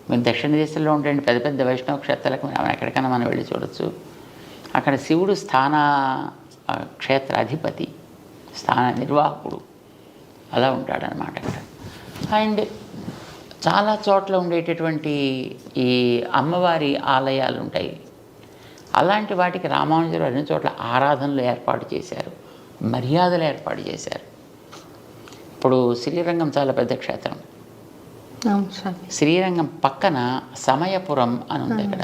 మీరు దక్షిణ దేశంలో ఉండే పెద్ద పెద్ద వైష్ణవ క్షేత్రాలకు మనం ఎక్కడికైనా మనం వెళ్ళి చూడొచ్చు. అక్కడ శివుడు స్థాన క్షేత్ర అధిపతి, స్థాన నిర్వాహకుడు అలా ఉంటాడనమాట అక్కడ. అండ్ చాలా చోట్ల ఉండేటటువంటి ఈ అమ్మవారి ఆలయాలు ఉంటాయి. అలాంటి వాటికి రామానుజులు అన్ని చోట్ల ఆరాధనలు ఏర్పాటు చేశారు, మర్యాదలు ఏర్పాటు చేశారు. ఇప్పుడు శ్రీరంగం చాలా పెద్ద క్షేత్రం. శ్రీరంగం పక్కన సమయపురం అని ఉంది అక్కడ,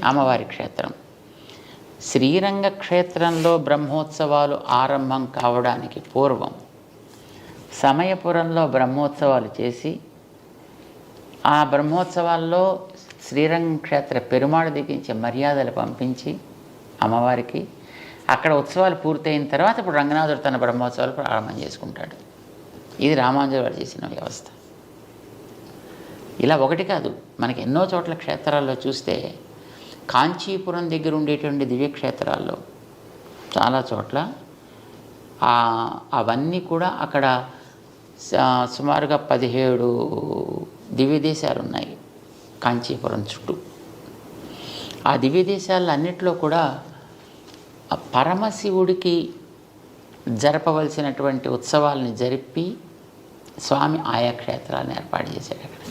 అమ్మవారి క్షేత్రం. శ్రీరంగ క్షేత్రంలో బ్రహ్మోత్సవాలు ఆరంభం కావడానికి పూర్వం సమయపురంలో బ్రహ్మోత్సవాలు చేసి, ఆ బ్రహ్మోత్సవాల్లో శ్రీరంగం క్షేత్ర పెరుమాళ్ దిగించే మర్యాదలు పంపించి అమ్మవారికి, అక్కడ ఉత్సవాలు పూర్తయిన తర్వాత ఇప్పుడు రంగనాథుడు తన బ్రహ్మోత్సవాలు ప్రారంభం చేసుకుంటాడు. ఇది రామానుజులు వారు చేసిన వ్యవస్థ. ఇలా ఒకటి కాదు, మనకి ఎన్నో చోట్ల క్షేత్రాల్లో చూస్తే కాంచీపురం దగ్గర ఉండేటువంటి దివ్యక్షేత్రాల్లో చాలా చోట్ల అవన్నీ కూడా అక్కడ సుమారుగా 17 దివ్యదేశాలు ఉన్నాయి కాంచీపురం చుట్టూ. ఆ దివ్యదేశాల్లో అన్నిట్లో కూడా పరమశివుడికి జరపవలసినటువంటి ఉత్సవాలని జరిపి స్వామి ఆయా క్షేత్రాలను ఏర్పాటు చేశాడు. అక్కడ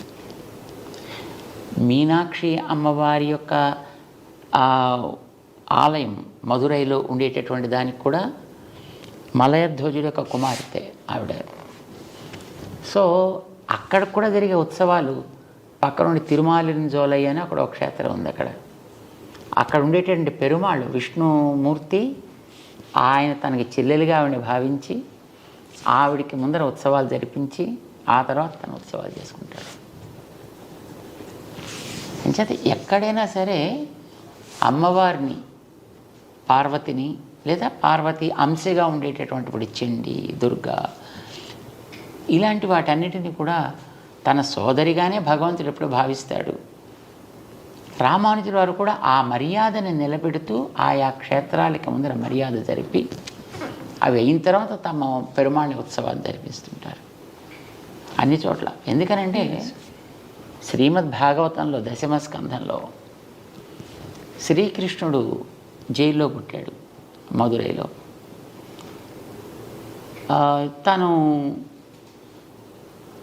మీనాక్షి అమ్మవారి యొక్క ఆలయం మధురైలో ఉండేటటువంటి దానికి కూడా మలయధ్వజుడి యొక్క కుమార్తె ఆవిడ. సో అక్కడ కూడా జరిగే ఉత్సవాలు పక్కన ఉండి తిరుమాలిని జోలయ్య అని అక్కడ ఒక క్షేత్రం ఉంది. అక్కడ ఉండేటువంటి పెరుమాళ్ళు విష్ణుమూర్తి, ఆయన తనకి చెల్లెలుగా ఆవిడని భావించి ఆవిడికి ముందర ఉత్సవాలు జరిపించి ఆ తర్వాత తన ఉత్సవాలు చేసుకుంటాడు. అంచేత ఎక్కడైనా సరే అమ్మవారిని, పార్వతిని లేదా పార్వతి అంశగా ఉండేటటువంటి ఇప్పుడు చండి, దుర్గా ఇలాంటి వాటన్నిటిని కూడా తన సోదరిగానే భగవంతుడు ఎప్పుడు భావిస్తాడు. రామానుజుల వారు కూడా ఆ మర్యాదను నిలబెడుతూ ఆయా క్షేత్రాలకి ముందర మర్యాద జరిపి అవి అయిన తర్వాత తమ పెరుమాళ్ ఉత్సవాలు జరిపిస్తుంటారు అన్ని చోట్ల. ఎందుకనంటే శ్రీమద్ భాగవతంలో 10వ స్కంధంలో శ్రీకృష్ణుడు జైల్లో పుట్టాడు మధురైలో. తను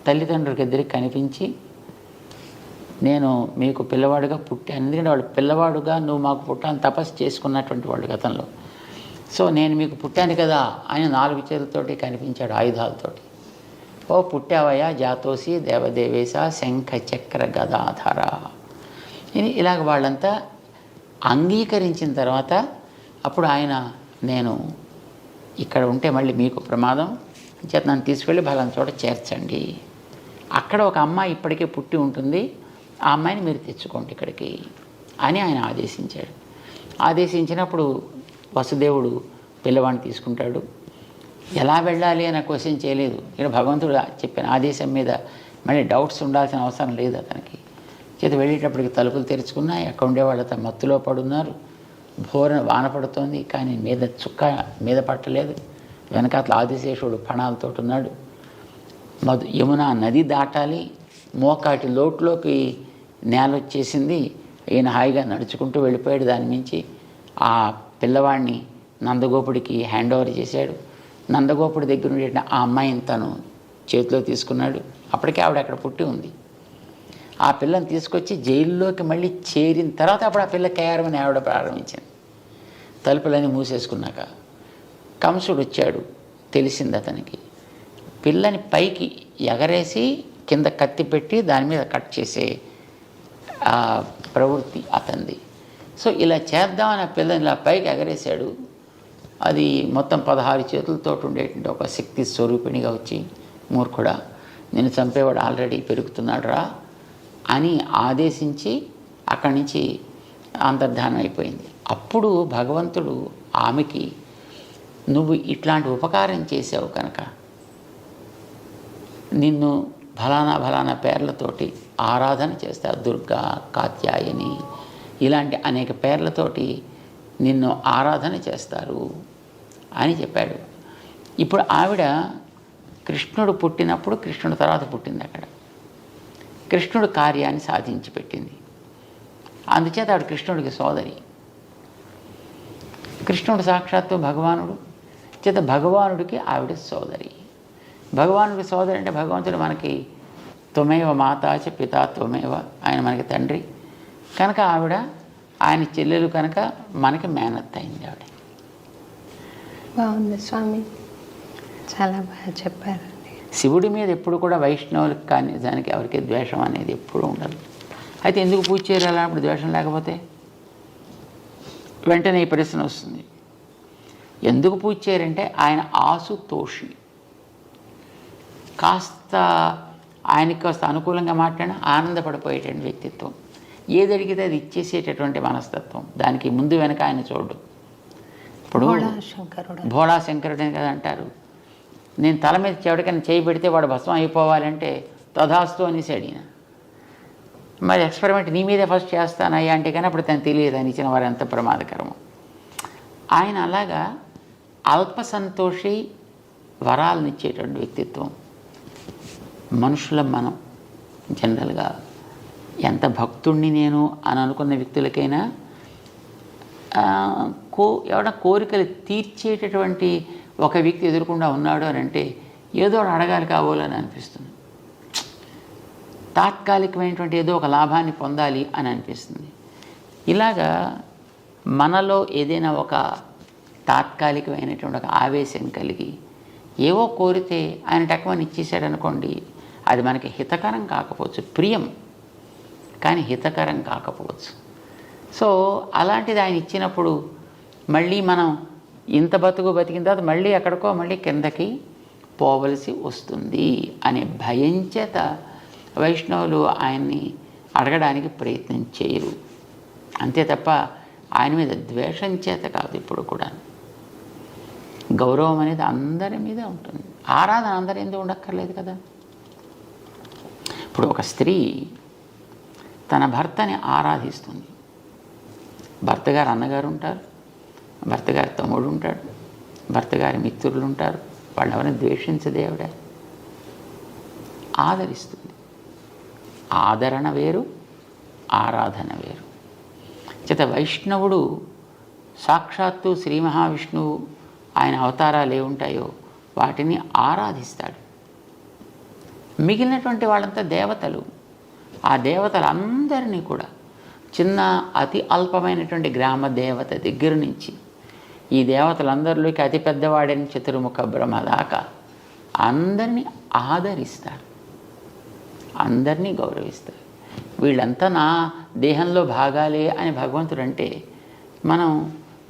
తల్లిదండ్రులకి ఇద్దరికి కనిపించి, నేను మీకు పిల్లవాడుగా పుట్టాను, ఎందుకంటే వాళ్ళు పిల్లవాడుగా నువ్వు మాకు పుట్టాలని తపస్సు చేసుకున్నటువంటి వాళ్ళు గతంలో. సో నేను మీకు పుట్టాను కదా ఆయన 4 చేతులతోటి కనిపించాడు ఆయుధాలతోటి. ఓ పుట్టావయ్యా జాతోసి దేవదేవేశ శంఖ చక్ర గదాధర. ఇలాగ వాళ్ళంతా అంగీకరించిన తర్వాత అప్పుడు ఆయన, నేను ఇక్కడ ఉంటే మళ్ళీ మీకు ప్రమాదం చేత నన్ను తీసుకెళ్ళి బలం చోట చేర్చండి, అక్కడ ఒక అమ్మాయి ఇప్పటికే పుట్టి ఉంటుంది, ఆ అమ్మాయిని మీరు తెచ్చుకోండి ఇక్కడికి అని ఆయన ఆదేశించాడు. ఆదేశించినప్పుడు వసుదేవుడు పిల్లవాడిని తీసుకుంటాడు. ఎలా వెళ్ళాలి అని క్వశ్చన్ చేయలేదు. ఇక్కడ భగవంతుడు చెప్పిన ఆదేశం మీద మళ్ళీ డౌట్స్ ఉండాల్సిన అవసరం లేదు అతనికి. చేతి వెళ్ళేటప్పటికి తలుపులు తెరుచుకున్నాయి. అక్కడ ఉండేవాళ్ళతో మత్తులో పడున్నారు. భోరన వాన పడుతోంది, కానీ మీద చుక్క మీద పట్టలేదు. వెనకాతల ఆదిశేషుడు పణాలతో ఉన్నాడు. యమునా నది దాటాలి, మోకాటి లోటులోకి నేల వచ్చేసింది. ఈయన హాయిగా నడుచుకుంటూ వెళ్ళిపోయాడు. దాని మించి ఆ పిల్లవాడిని నందగోపుడికి హ్యాండ్ ఓవర్ చేశాడు. నందగోపుడి దగ్గర ఉండే ఆ అమ్మాయిని తను చేతిలో తీసుకున్నాడు. అప్పటికే ఆవిడ అక్కడ పుట్టి ఉంది. ఆ పిల్లని తీసుకొచ్చి జైల్లోకి మళ్ళీ చేరిన తర్వాత అప్పుడు ఆ పిల్ల కేఆర్మని ఆవిడ ప్రారంభించింది. తలుపులన్నీ మూసేసుకున్నాక కంసుడు వచ్చాడు, తెలిసింది అతనికి. పిల్లని పైకి ఎగరేసి కింద కత్తి పెట్టి దాని మీద కట్ చేసే ప్రవృత్తి అతనిది. సో ఇలా చేద్దామని ఆ పిల్లని ఇలా పైకి ఎగరేశాడు. అది మొత్తం 16 చేతులతో ఉండేటువంటి ఒక శక్తి స్వరూపిణిగా వచ్చి, మూర్ఖుడా నిన్ను చంపేవాడు ఆల్రెడీ పెరుగుతున్నాడు రా అని ఆదేశించి అక్కడి నుంచి అంతర్ధానం అయిపోయింది. అప్పుడు భగవంతుడు ఆమెకి, నువ్వు ఇట్లాంటి ఉపకారం చేసావు కనుక నిన్ను ఫలానా పేర్లతోటి ఆరాధన చేస్తారు, దుర్గా, కాత్యాయని ఇలాంటి అనేక పేర్లతోటి నిన్ను ఆరాధన చేస్తారు అని చెప్పాడు. ఇప్పుడు ఆవిడ కృష్ణుడు పుట్టినప్పుడు కృష్ణుడు తర్వాత పుట్టింది అక్కడ. కృష్ణుడు కార్యాన్ని సాధించి పెట్టింది. అందుచేత ఆవిడ కృష్ణుడికి సోదరి. కృష్ణుడు సాక్షాత్తు భగవానుడు, చేత భగవానుడికి ఆవిడ సోదరి. భగవానుడికి సోదరి అంటే భగవంతుడు మనకి త్వమేవ మాతాచ పితా త్వమేవ, ఆయన మనకి తండ్రి కనుక ఆవిడ ఆయన చెల్లెలు కనుక మనకి మేనత్త అయింది ఆవిడ. బాగుంది స్వామి, చాలా బాగా చెప్పారండి. శివుడి మీద ఎప్పుడు కూడా వైష్ణవులకు కానీ దానికి ఎవరికి ద్వేషం అనేది ఎప్పుడూ ఉండదు. అయితే ఎందుకు పూజ చేయాలి అప్పుడు ద్వేషం లేకపోతే? వెంటనే ఈ ప్రశ్న వస్తుంది, ఎందుకు పూజ చేయరంటే ఆయన ఆశుతోషి, కాస్త ఆయనకి కాస్త అనుకూలంగా మాట్లాడిన ఆనందపడిపోయేటువంటి వ్యక్తిత్వం, ఏది అడిగితే అది ఇచ్చేసేటటువంటి మనస్తత్వం, దానికి ముందు వెనక ఆయన చూడు. ఇప్పుడు భోళా శంకరుడు అని కదా అంటారు. నేను తల మీద చెవిటికైనా చేయి పెడితే వాడు భస్మం అయిపోవాలంటే తథాస్తు అనేసి అడిగిన. మరి ఎక్స్పెరిమెంట్ నీ మీదే ఫస్ట్ చేస్తానయ్యా అంటే కానీ అప్పుడు తను తెలియదు అని ఇచ్చిన వారు ఎంత ప్రమాదకరము. ఆయన అలాగా అల్ప సంతోషి, వరాలనిచ్చేటువంటి వ్యక్తిత్వం. మనుషుల మనం జనరల్గా ఎంత భక్తుణ్ణి నేను అని అనుకున్న వ్యక్తులకైనా ఎవరైనా కోరికలు తీర్చేటటువంటి ఒక వ్యక్తి ఎదురకుండా ఉన్నాడు అని అంటే ఏదో అడగాలి కావాలని అనిపిస్తుంది. తాత్కాలికమైనటువంటి ఏదో ఒక లాభాన్ని పొందాలి అని అనిపిస్తుంది. ఇలాగా మనలో ఏదైనా ఒక తాత్కాలికమైనటువంటి ఒక ఆవేశం కలిగి ఏవో కోరితే ఆయన టక్కుమని ఇచ్చేసాడు అనుకోండి, అది మనకి హితకరం కాకపోవచ్చు, ప్రియం కానీ హితకరం కాకపోవచ్చు. సో అలాంటిది ఆయన ఇచ్చినప్పుడు మళ్ళీ మనం ఇంత బతికిన తర్వాత మళ్ళీ ఎక్కడికో మళ్ళీ కిందకి పోవలసి వస్తుంది అనే భయం చేత వైష్ణవులు ఆయన్ని అడగడానికి ప్రయత్నం చేయరు. అంతే తప్ప ఆయన మీద ద్వేషం చేత కాదు. ఇప్పుడు కూడా గౌరవం అనేది అందరి మీద ఉంటుంది. ఆరాధన అందరి ఎందుకు ఉండక్కర్లేదు కదా. ఇప్పుడు ఒక స్త్రీ తన భర్తని ఆరాధిస్తుంది. భర్త గారు అన్నగారు ఉంటారు, భర్త గారి తమ్ముడు ఉంటాడు, భర్త గారి మిత్రులు ఉంటారు. వాళ్ళు ఎవరైనా ద్వేషించదే ఆవిడ ఆదరిస్తుంది. ఆదరణ వేరు, ఆరాధన వేరు. చేత వైష్ణవుడు సాక్షాత్తు శ్రీ మహావిష్ణువు ఆయన అవతారాలు ఏముంటాయో వాటిని ఆరాధిస్తాడు. మిగిలినటువంటి వాళ్ళంతా దేవతలు. ఆ దేవతలందరినీ కూడా చిన్న అతి అల్పమైనటువంటి గ్రామ దేవత దగ్గర నుంచి ఈ దేవతలందరిలోకి అతి పెద్దవాడని చతుర్ముఖ బ్రహ్మ దాకా అందరినీ ఆదరిస్తాడు, అందరినీ గౌరవిస్తాడు. వీళ్ళంతా నా దేహంలో భాగాలే అని భగవంతుడు అంటే మనం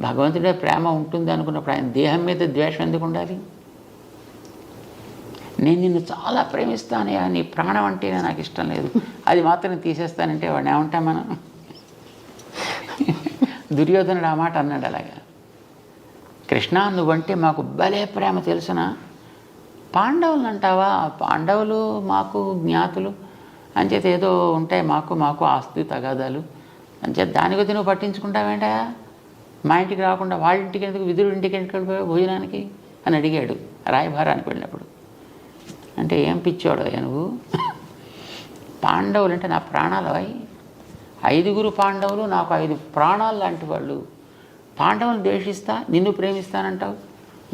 భగవంతుడే ప్రేమ ఉంటుంది అనుకున్నప్పుడు ఆయన దేహం మీద ద్వేషం ఎందుకు ఉండాలి? నేను నిన్ను చాలా ప్రేమిస్తానయ్యా, నీ ప్రాణం అంటేనే నాకు ఇష్టం లేదు, అది మాత్రం తీసేస్తానంటే వాడిని ఏమంటాం మనం? దుర్యోధనుడు ఆ మాట అన్నాడు అలాగా. కృష్ణ నువ్వంటే మాకు భలే ప్రేమ తెలుసునా, పాండవులు అంటావా? పాండవులు మాకు జ్ఞాతులు అంచేత ఏదో ఉంటాయి మాకు ఆస్తి తగాదాలు అంచేత దాని కొద్ది నువ్వు పట్టించుకుంటావేంటా? మా ఇంటికి రాకుండా వాళ్ళ ఇంటికి ఎందుకు, విదురుడి ఇంటికి ఎందుకు వెళ్ళిపోయావు భోజనానికి అని అడిగాడు రాయభారానికి వెళ్ళినప్పుడు. అంటే ఏం పిచ్చోడు నువ్వు, పాండవులు అంటే నా ప్రాణాలవై, 5 పాండవులు నాకు 5 ప్రాణాలు లాంటి వాళ్ళు. పాండవులు ద్వేషిస్తా నిన్ను ప్రేమిస్తానంటావు,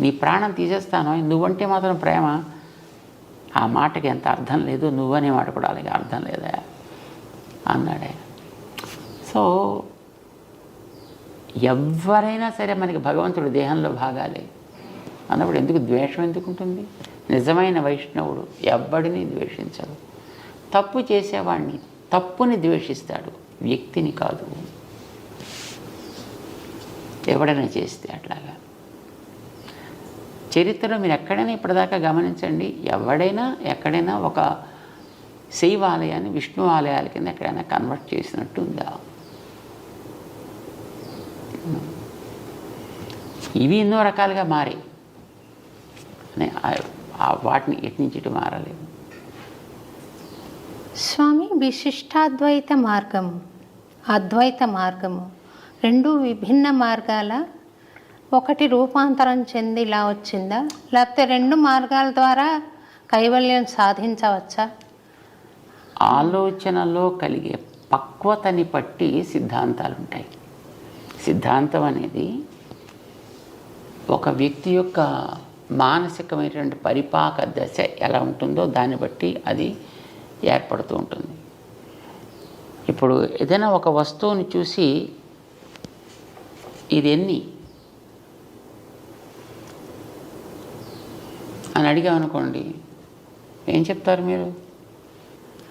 నీ ప్రాణం తీసేస్తాను, నువ్వంటే మాత్రం ప్రేమ. ఆ మాటకి ఎంత అర్థం లేదు, నువ్వనే మాట కూడా అలాగే అర్థం లేదా అన్నాడే. సో ఎవరైనా సరే మనకి భగవంతుడు దేహంలో భాగాలే అన్నప్పుడు ఎందుకు ద్వేషం ఎందుకు ఉంటుంది? నిజమైన వైష్ణవుడు ఎవ్వడిని ద్వేషించడు. తప్పు చేసేవాడిని తప్పుని ద్వేషిస్తాడు, వ్యక్తిని కాదు. ఎవడైనా చేస్తే అట్లాగా చరిత్రలో మీరు ఎక్కడైనా ఇప్పటిదాకా గమనించండి, ఎవడైనా ఎక్కడైనా ఒక శైవ ఆలయాన్ని విష్ణు ఆలయాల కింద ఎక్కడైనా కన్వర్ట్ చేసినట్టు ఉందా? ఇవి ఎన్నో రకాలుగా మారాయి, వాటిని ఎటు నుంచి ఇటు మారలేవు. స్వామి, విశిష్టాద్వైత మార్గము అద్వైత మార్గము రెండు విభిన్న మార్గాల, ఒకటి రూపాంతరం చెంది ఇలా వచ్చిందా, లేకపోతే 2 మార్గాల ద్వారా కైవల్యం సాధించవచ్చా? ఆలోచనలో కలిగే పక్వతని బట్టి సిద్ధాంతాలు ఉంటాయి. సిద్ధాంతం అనేది ఒక వ్యక్తి యొక్క మానసికమైనటువంటి పరిపాక దశ ఎలా ఉంటుందో దాన్ని బట్టి అది ఏర్పడుతూ ఉంటుంది. ఇప్పుడు ఏదైనా ఒక వస్తువుని చూసి ఇది ఎన్ని అని అడిగామనుకోండి, ఏం చెప్తారు మీరు?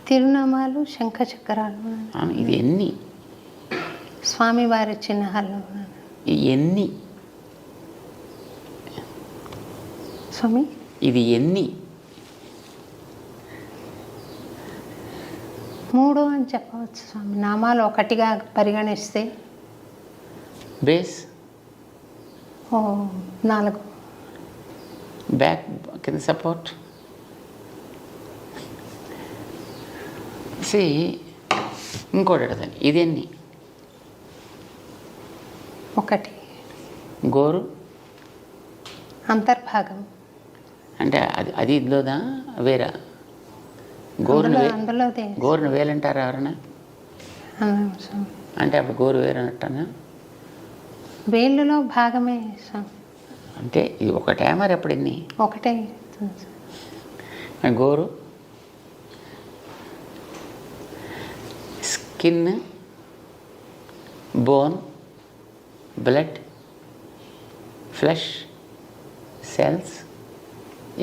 తిరునామాలు, శంఖ చక్రాలు, ఇది ఎన్ని, స్వామివారి చిహ్నాలు, ఎన్ని, స్వామి ఇది ఎన్ని, 3 అని చెప్పవచ్చు స్వామి. నామాలు ఒకటిగా పరిగణిస్తే బేస్ 4, బ్యాక్ కింద సపోర్ట్. ఇంకోటి అడగండి, ఇది ఎన్ని? 1 గోరు అంతర్భాగం. అంటే అది ఇందులోదా వేరా? గోరును అందులోదే గోరును వేలంటారా ఎవరన్నా? స్వామి. అంటే అప్పుడు గోరు వేరనట్టనా? వేళ్ళలో భాగమే స్వామి. అంటే ఇది ఒకటే మరి ఎప్పుడు ఎన్ని? ఒకటే గోరు skin, bone, blood, flesh, cells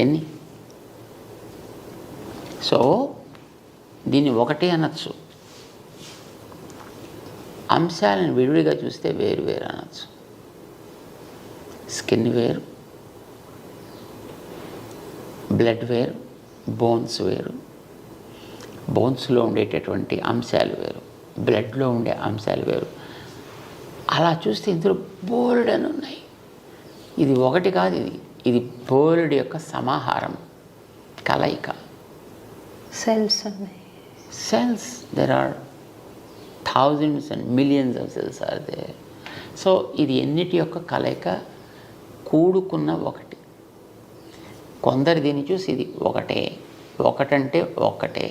ఎన్ని? సో దీన్ని ఒకటి అనొచ్చు. అంశాలను విడివిడిగా చూస్తే వేరు వేరు అనొచ్చు. స్కిన్ వేరు, బ్లడ్ వేరు, బోన్స్ వేరు, బోన్స్లో ఉండేటటువంటి అంశాలు వేరు, బ్లడ్లో ఉండే అంశాలు వేరు. అలా చూస్తే ఇందులో బోల్డ్ అని ఉన్నాయి. ఇది ఒకటి కాదు, ఇది బోల్డ్ యొక్క సమాహారం, కలయిక. సెల్స్ ఉన్నాయి. Cells, there are thousands and millions of cells are there. So ఇది ఎన్నిటి యొక్క కలయిక, కూడుకున్న ఒకటి. కొందరు దీన్ని చూసి ఇది ఒకటంటే ఒకటే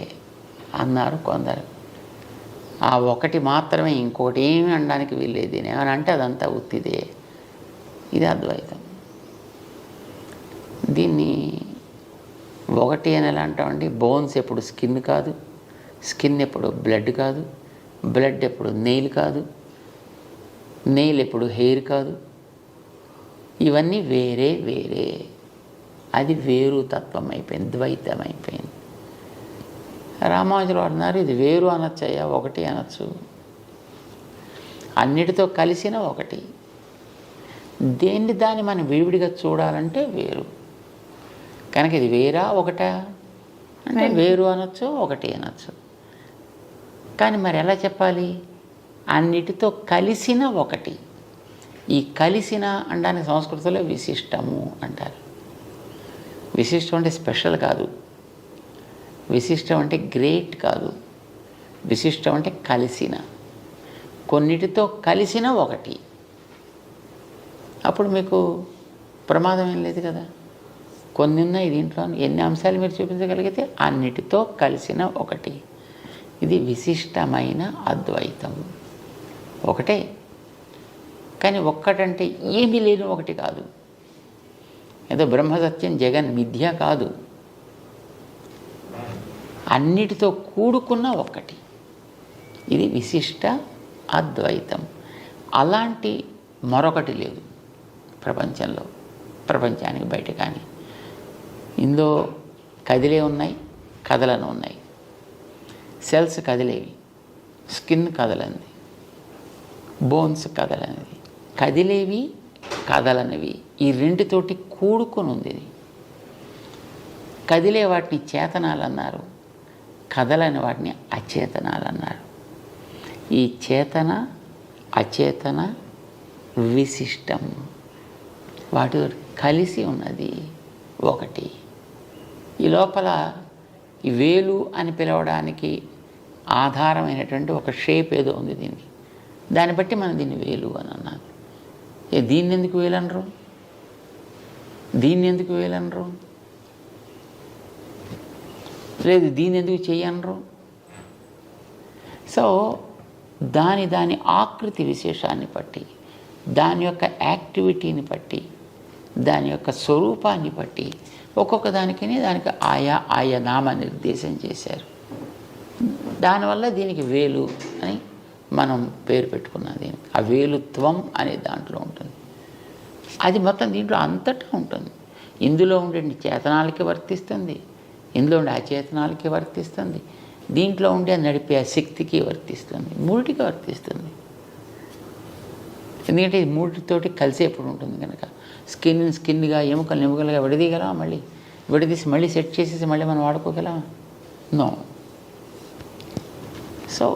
అన్నారు కొందరు. ఆ ఒకటి మాత్రమే, ఇంకోటి ఏమి అనడానికి వీల్లేదు. దీని ఏమని అంటే అదంతా ఉత్తిదే. ఇది అద్వైతం. దీన్ని ఒకటి అని ఎలా అంటామండి? బోన్స్ ఎప్పుడు స్కిన్ కాదు, స్కిన్ ఎప్పుడు బ్లడ్ కాదు, బ్లడ్ ఎప్పుడు నెయిల్ కాదు, నెయిల్ ఎప్పుడు హెయిర్ కాదు. ఇవన్నీ వేరే వేరే. అది వేరు తత్వం అయిపోయింది, ద్వైతం అయిపోయింది. రామానుజులు అన్నారు ఇది వేరు అనొచ్చయ్యా, ఒకటి అనొచ్చు. అన్నిటితో కలిసిన ఒకటి. దాన్ని మనం విడివిడిగా చూడాలంటే వేరు. కనుక ఇది వేరా ఒకటా అంటే వేరు అనొచ్చు, ఒకటి అనొచ్చు. కానీ మరి ఎలా చెప్పాలి? అన్నిటితో కలిసిన ఒకటి. ఈ కలిసిన అనడానికి సంస్కృతంలో విశిష్టము అంటారు. విశిష్టం అంటే స్పెషల్ కాదు, విశిష్టం అంటే గ్రేట్ కాదు, విశిష్టం అంటే కలిసిన, కొన్నిటితో కలిసిన ఒకటి. అప్పుడు మీకు ప్రమాదం ఏం లేదు కదా. కొన్ని ఉన్నాయి దీంట్లో, ఎన్ని అంశాలు మీరు చూపించగలిగితే అన్నిటితో కలిసిన ఒకటి. ఇది విశిష్టమైన అద్వైతం. ఒకటే, కానీ ఒక్కటంటే ఏమీ లేని ఒకటి కాదు. ఏదో బ్రహ్మసత్యం జగన్ మిథ్య కాదు, అన్నిటితో కూడుకున్న ఒకటి. ఇది విశిష్ట అద్వైతం. అలాంటి మరొకటి లేదు ప్రపంచంలో, ప్రపంచానికి బయట. కానీ ఇందులో కదిలే ఉన్నాయి, కదలను ఉన్నాయి. సెల్స్ కదిలేవి, స్కిన్ కదలనిది, బోన్స్ కదలనిది. కదిలేవి, కదలనివి ఈ రెండితోటి కూడుకొని ఉంది ఇది. కదిలే వాటిని చేతనాలు అన్నారు, కదలని వాటిని అచేతనాలు అన్నారు. ఈ చేతన అచేతన విశిష్టం, వాటి కలిసి ఉన్నది ఒకటి. ఈ లోపల ఈ వేలు అని పిలవడానికి ఆధారమైనటువంటి ఒక షేప్ ఏదో ఉంది దీనికి. దాన్ని బట్టి మనం దీన్ని వేలు అని అన్నాను. దీన్ని ఎందుకు వేలు అనరు? దీన్ని ఎందుకు వేలు అనరు? లేదు దీన్ని ఎందుకు చెయ్యి అనరు? సో దాని ఆకృతి విశేషాన్ని బట్టి, దాని యొక్క యాక్టివిటీని బట్టి, దాని యొక్క స్వరూపాన్ని బట్టి ఒక్కొక్క దానికి ఆయా నామ నిర్దేశం చేశారు. దానివల్ల దీనికి వేలు అని మనం పేరు పెట్టుకున్నాం. దీనికి ఆ వేలుత్వం అనే దాంట్లో ఉంటుంది. అది మొత్తం దీంట్లో అంతటా ఉంటుంది. ఇందులో ఉండే చేతనాలకి వర్తిస్తుంది, ఇందులో ఉండే అచేతనాలకి వర్తిస్తుంది, దీంట్లో ఉండే నడిపే శక్తికి వర్తిస్తుంది, మూడిటికి వర్తిస్తుంది. ఎందుకంటే ఇది మూడితోటి కలిసేప్పుడు ఉంటుంది కనుక స్కిన్గా ఎముకలుగా విడదీయగలమా? మళ్ళీ విడదీసి మళ్ళీ సెట్ చేసేసి మళ్ళీ మనం వాడుకోగలమా? నో. సో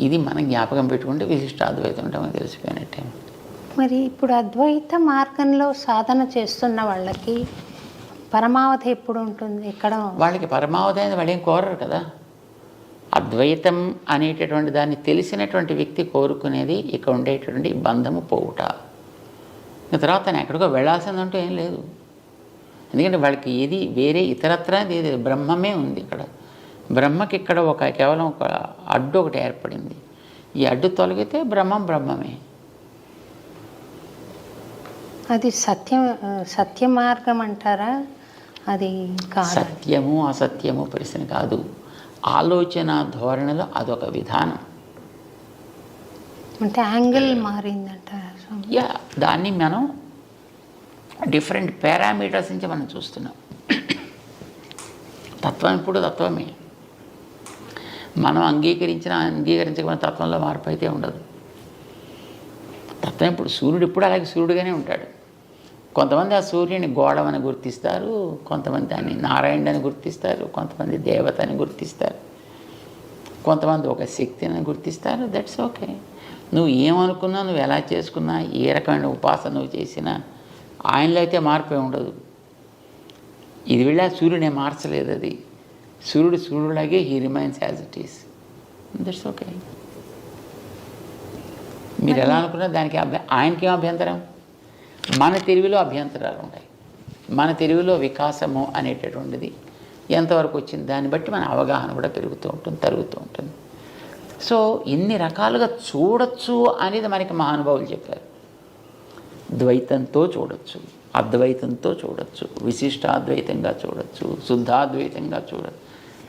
ఇది మనం జ్ఞాపకం పెట్టుకుంటే విశిష్టాద్వైతం ఉంటామని తెలిసిపోయినట్టే. మరి ఇప్పుడు అద్వైత మార్గంలో సాధన చేస్తున్న వాళ్ళకి పరమావధి ఎప్పుడు ఉంటుంది? ఎక్కడ వాళ్ళకి పరమావధి అనేది వాళ్ళు ఏం కోరరు కదా. అద్వైతం అనేటటువంటి దాన్ని తెలిసినటువంటి వ్యక్తి కోరుకునేది ఇక్కడ ఉండేటటువంటి బంధము పోవుట. తర్వాత తను ఎక్కడికో వెళ్ళాల్సిందంటూ ఏం లేదు. ఎందుకంటే వాళ్ళకి ఏది వేరే ఇతరత్ర ఏది బ్రహ్మమే ఉంది. ఇక్కడ బ్రహ్మకి ఇక్కడ కేవలం ఒక అడ్డు ఒకటి ఏర్పడింది. ఈ అడ్డు తొలగితే బ్రహ్మమే. అది సత్య మార్గం అంటారా? అది సత్యము అసత్యము ప్రశ్న కాదు. ఆలోచన ధోరణిలో అదొక విధానం. అంటే యాంగిల్ మారిందంటారా? యా, దాన్ని మనం డిఫరెంట్ పారామీటర్స్ నుంచి మనం చూస్తున్నాం. తత్వం ఇప్పుడు తత్వమే. మనం అంగీకరించకపోయిన తత్వంలో మార్పు అయితే ఉండదు. తత్వం ఇప్పుడు సూర్యుడు ఇప్పుడు అలాగే సూర్యుడుగానే ఉంటాడు. కొంతమంది ఆ సూర్యుని గోడవని గుర్తిస్తారు, కొంతమంది దాన్ని నారాయణుడు అని గుర్తిస్తారు, కొంతమంది దేవత అని గుర్తిస్తారు, కొంతమంది ఒక శక్తిని గుర్తిస్తారు. That's okay. నువ్వు ఏమనుకున్నా, నువ్వు ఎలా చేసుకున్నా, ఏ రకమైన ఉపాసన నువ్వు చేసినా ఆయనలో అయితే మార్పే ఉండదు. ఇది వెళ్ళా సూర్యుడే మార్చలేదు. అది సూర్యుడులాగే he remains as it is. That's okay. మీరు ఎలా అనుకున్నా దానికి ఆయనకేం అభ్యంతరం? మన తెలివిలో అభ్యంతరాలు ఉంటాయి. మన తెలివిలో వికాసము అనేటటువంటిది ఎంతవరకు వచ్చింది దాన్ని బట్టి మన అవగాహన కూడా పెరుగుతూ ఉంటుంది, తరుగుతూ ఉంటుంది. సో ఎన్ని రకాలుగా చూడొచ్చు అనేది మనకి మహానుభావులు చెప్పారు. ద్వైతంతో చూడొచ్చు, అద్వైతంతో చూడొచ్చు, విశిష్టాద్వైతంగా చూడొచ్చు, శుద్ధాద్వైతంగా చూడొచ్చు,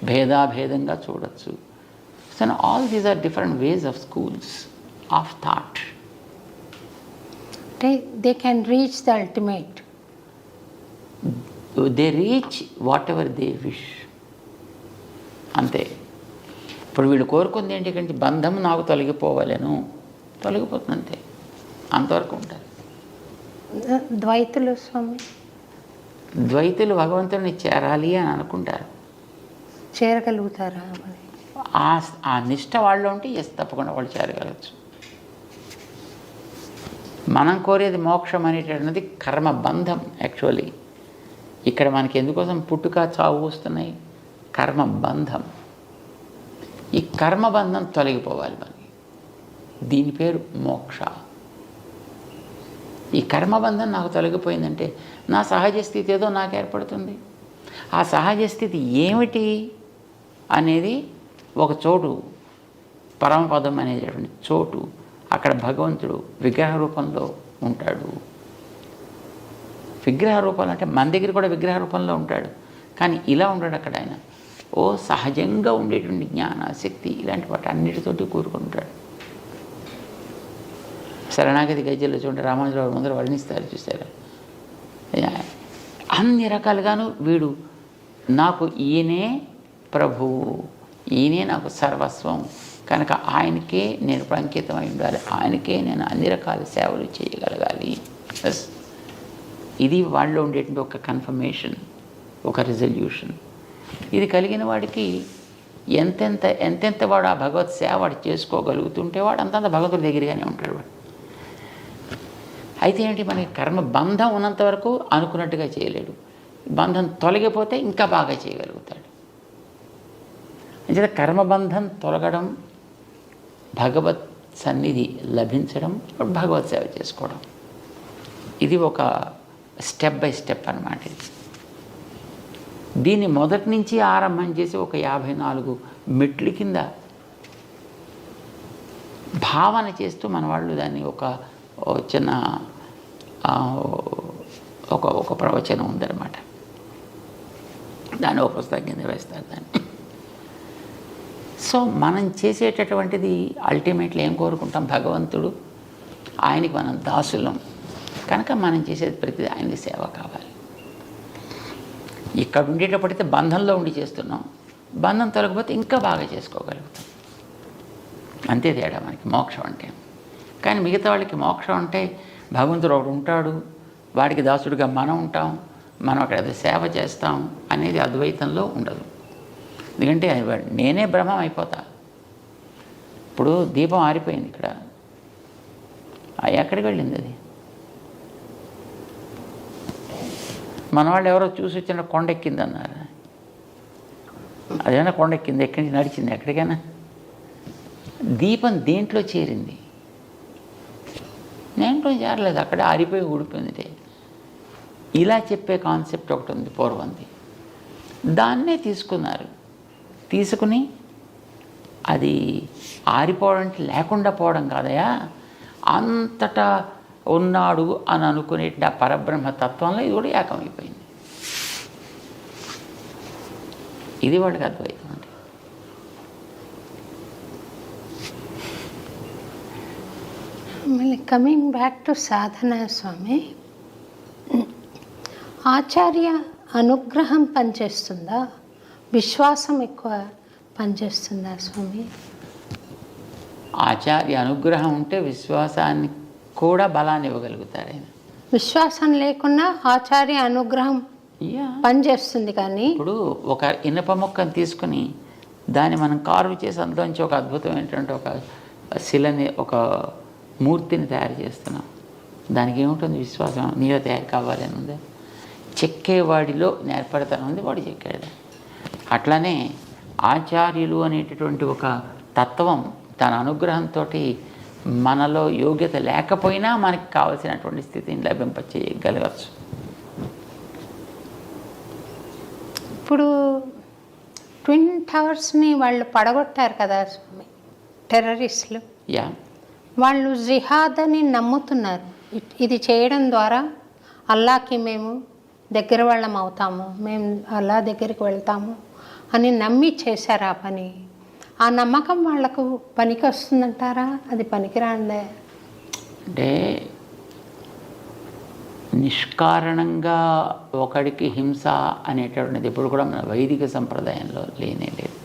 భేదాభేదంగా చూడొచ్చు. So all these are different ways of schools of thought. They can reach the ultimate. They reach whatever they wish. అంతే. ఇప్పుడు వీళ్ళు కోరుకుంది ఏంటి? కంటే బంధం నాకు తొలగిపోవాలను, తొలగిపోతుంది అంతే. అంతవరకు ఉంటారు ద్వైతులు. స్వామి, ద్వైతులు భగవంతుడిని చేరాలి అని అనుకుంటారు. చేరగలుగుతారా? ఆ నిష్ట వాళ్ళు ఉంటే ఎస్, తప్పకుండా వాళ్ళు చేరగలచ్చు. మనం కోరేది మోక్షం అనేటటువంటిది కర్మబంధం. యాక్చువల్లీ ఇక్కడ మనకి ఎందుకోసం పుట్టుక చావు వస్తున్నాయి? కర్మబంధం. ఈ కర్మబంధం తొలగిపోవాలి మనకి. దీని పేరు మోక్ష. ఈ కర్మబంధం నాకు తొలగిపోయిందంటే నా సహజ స్థితి ఏదో నాకు ఏర్పడుతుంది. ఆ సహజ స్థితి ఏమిటి అనేది ఒక చోటు, పరమపదం అనేటటువంటి చోటు, అక్కడ భగవంతుడు విగ్రహ రూపంలో ఉంటాడు. విగ్రహ రూపంలో అంటే మన దగ్గర కూడా విగ్రహ రూపంలో ఉంటాడు, కానీ ఇలా ఉంటాడు అక్కడ. ఆయన సహజంగా ఉండేటువంటి జ్ఞాన శక్తి ఇలాంటి వాటి అన్నిటితోటి కూరుకుంటాడు. శరణాగతి గజ్జల్లో చూడండి, రామానుజరావు ముందర వర్ణిస్తారు, చూసారా? అన్ని రకాలుగాను వీడు నాకు ఈయనే ప్రభువు, ఈయనే నాకు సర్వస్వం కనుక ఆయనకే నేను అంకితమై ఉండాలి, ఆయనకే నేను అన్ని రకాల సేవలు చేయగలగాలి. ఇది వాళ్ళలో ఉండేటువంటి ఒక కన్ఫర్మేషన్, ఒక రిజల్యూషన్. ఇది కలిగిన వాడికి ఎంతెంత వాడు ఆ భగవత్ సేవ వాడు చేసుకోగలుగుతుంటే వాడు అంతంత భగవంతుడి దగ్గరగానే ఉంటాడు వాడు. అయితే ఏంటి, మనకి కర్మ బంధం ఉన్నంత వరకు అనుకున్నట్టుగా చేయలేడు. బంధం తొలగిపోతే ఇంకా బాగా చేయగలుగుతాడు. అంటే కర్మబంధం తొలగడం, భగవత్ సన్నిధి లభించడం, భగవత్ సేవ చేసుకోవడం, ఇది ఒక స్టెప్ బై స్టెప్ అన్నమాట. దీన్ని మొదటి నుంచి ఆరంభం చేసి ఒక 54 మెట్ల కింద భావన చేస్తూ మన వాళ్ళు దాన్ని ఒక చిన్న ఒక ప్రవచనం ఉందన్నమాట. దాన్ని ఒక పుస్తకం కింద వేస్తారు దాన్ని. సో మనం చేసేటటువంటిది అల్టిమేట్లీ ఏం కోరుకుంటాం? భగవంతుడు, ఆయనకి మనం దాసులం కనుక మనం చేసేది ప్రతిదీ ఆయనకి సేవ కావాలి. ఇక్కడ ఉండేటప్పుడైతే బంధంలో ఉండి చేస్తున్నాం, బంధం తొలగిపోతే ఇంకా బాగా చేసుకోగలుగుతాం. అంతే తేడా మనకి మోక్షం అంటే. కానీ మిగతా వాళ్ళకి మోక్షం అంటే భగవంతుడు ఒకడు ఉంటాడు, వాడికి దాసుడిగా మనం ఉంటాం, మనం అక్కడ ఏదో సేవ చేస్తాం అనేది అద్వైతంలో ఉండదు. ఎందుకంటే నేనే బ్రహ్మం అయిపోతా. ఇప్పుడు దీపం ఆరిపోయింది ఇక్కడ, ఎక్కడికి వెళ్ళింది అది? మన వాళ్ళు ఎవరో చూసి వచ్చిన కొండెక్కింది అన్నారు. అదేనా కొండెక్కింది? ఎక్కడి నుంచి నడిచింది? ఎక్కడికైనా దీపం దేంట్లో చేరింది? దేంట్లో చేరలేదు, అక్కడ ఆరిపోయి ఊడిపోయింది. ఇలా చెప్పే కాన్సెప్ట్ ఒకటి ఉంది పూర్వంది. దాన్నే తీసుకున్నారు. తీసుకుని అది ఆరిపోవడం లేకుండా పోవడం కాదయా, అంతటా ఉన్నాడు అని అనుకునే ఆ పరబ్రహ్మ తత్వంలో ఇది కూడా ఏకమైపోయింది. ఇది వాళ్ళకి అద్వైతం అంటే. మళ్ళీ కమింగ్ బ్యాక్ టు సాధన స్వామి, ఆచార్య అనుగ్రహం పనిచేస్తుందా, విశ్వాసం ఎక్కువ పనిచేస్తుందా స్వామి? ఆచార్య అనుగ్రహం ఉంటే విశ్వాసాన్ని కూడా బలాన్ని ఇవ్వగలుగుతారు ఆయన. విశ్వాసం లేకున్నా ఆచార్య అనుగ్రహం పనిచేస్తుంది. కానీ ఇప్పుడు ఒక ఇనప మొక్కను తీసుకుని దాన్ని మనం కార్వ్ చేసి అందులోంచి ఒక అద్భుతమైనటువంటి ఒక శిలని, ఒక మూర్తిని తయారు చేస్తున్నాం. దానికి ఏముంటుంది? విశ్వాసం. నీలో తయారు కావాలని ఉంది, చెక్కేవాడిలో నేర్పడతాను ఉంది, వాడు చెక్కాడు. అట్లానే ఆచార్యులు అనేటటువంటి ఒక తత్వం తన అనుగ్రహంతో మనలో యోగ్యత లేకపోయినా మనకి కావలసినటువంటి స్థితిని లభింపచేయగలగచ్చు. ఇప్పుడు ట్విన్ టవర్స్ని వాళ్ళు పడగొట్టారు కదా స్వామి, టెర్రరిస్టులు. వాళ్ళు జిహాద్ అని నమ్ముతున్నారు. ఇది చేయడం ద్వారా అల్లాకి మేము దగ్గర వాళ్ళం అవుతాము, మేము అల్లా దగ్గరికి వెళ్తాము అని నమ్మి చేశారు ఆ పని. ఆ నమ్మకం వాళ్లకు పనికి వస్తుందంటారా? అది పనికిరాందే. అంటే నిష్కారణంగా ఒకడికి హింస అనేటటువంటిది ఎప్పుడు కూడా మన వైదిక సంప్రదాయంలో లేనే లేదు.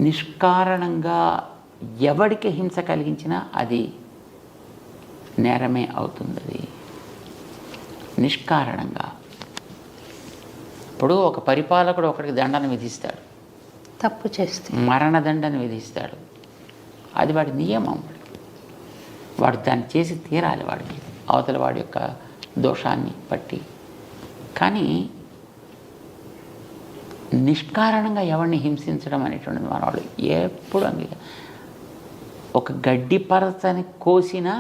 నిష్కారణంగా ఎవడికి హింస కలిగించినా అది నేరమే అవుతుంది. అది నిష్కారణంగా. ఇప్పుడు ఒక పరిపాలకుడు ఒకడికి దండన విధిస్తాడు, తప్పు చేస్తే మరణదండన విధిస్తాడు. అది వాడి నియమం. వాడు దాన్ని చేసి తీరాలి, వాడికి అవతల వాడి యొక్క దోషాన్ని బట్టి. కానీ నిష్కారణంగా ఎవరిని హింసించడం అనేటువంటిది మన వాళ్ళు ఎప్పుడు ఒక గడ్డి పరచని కోసినా,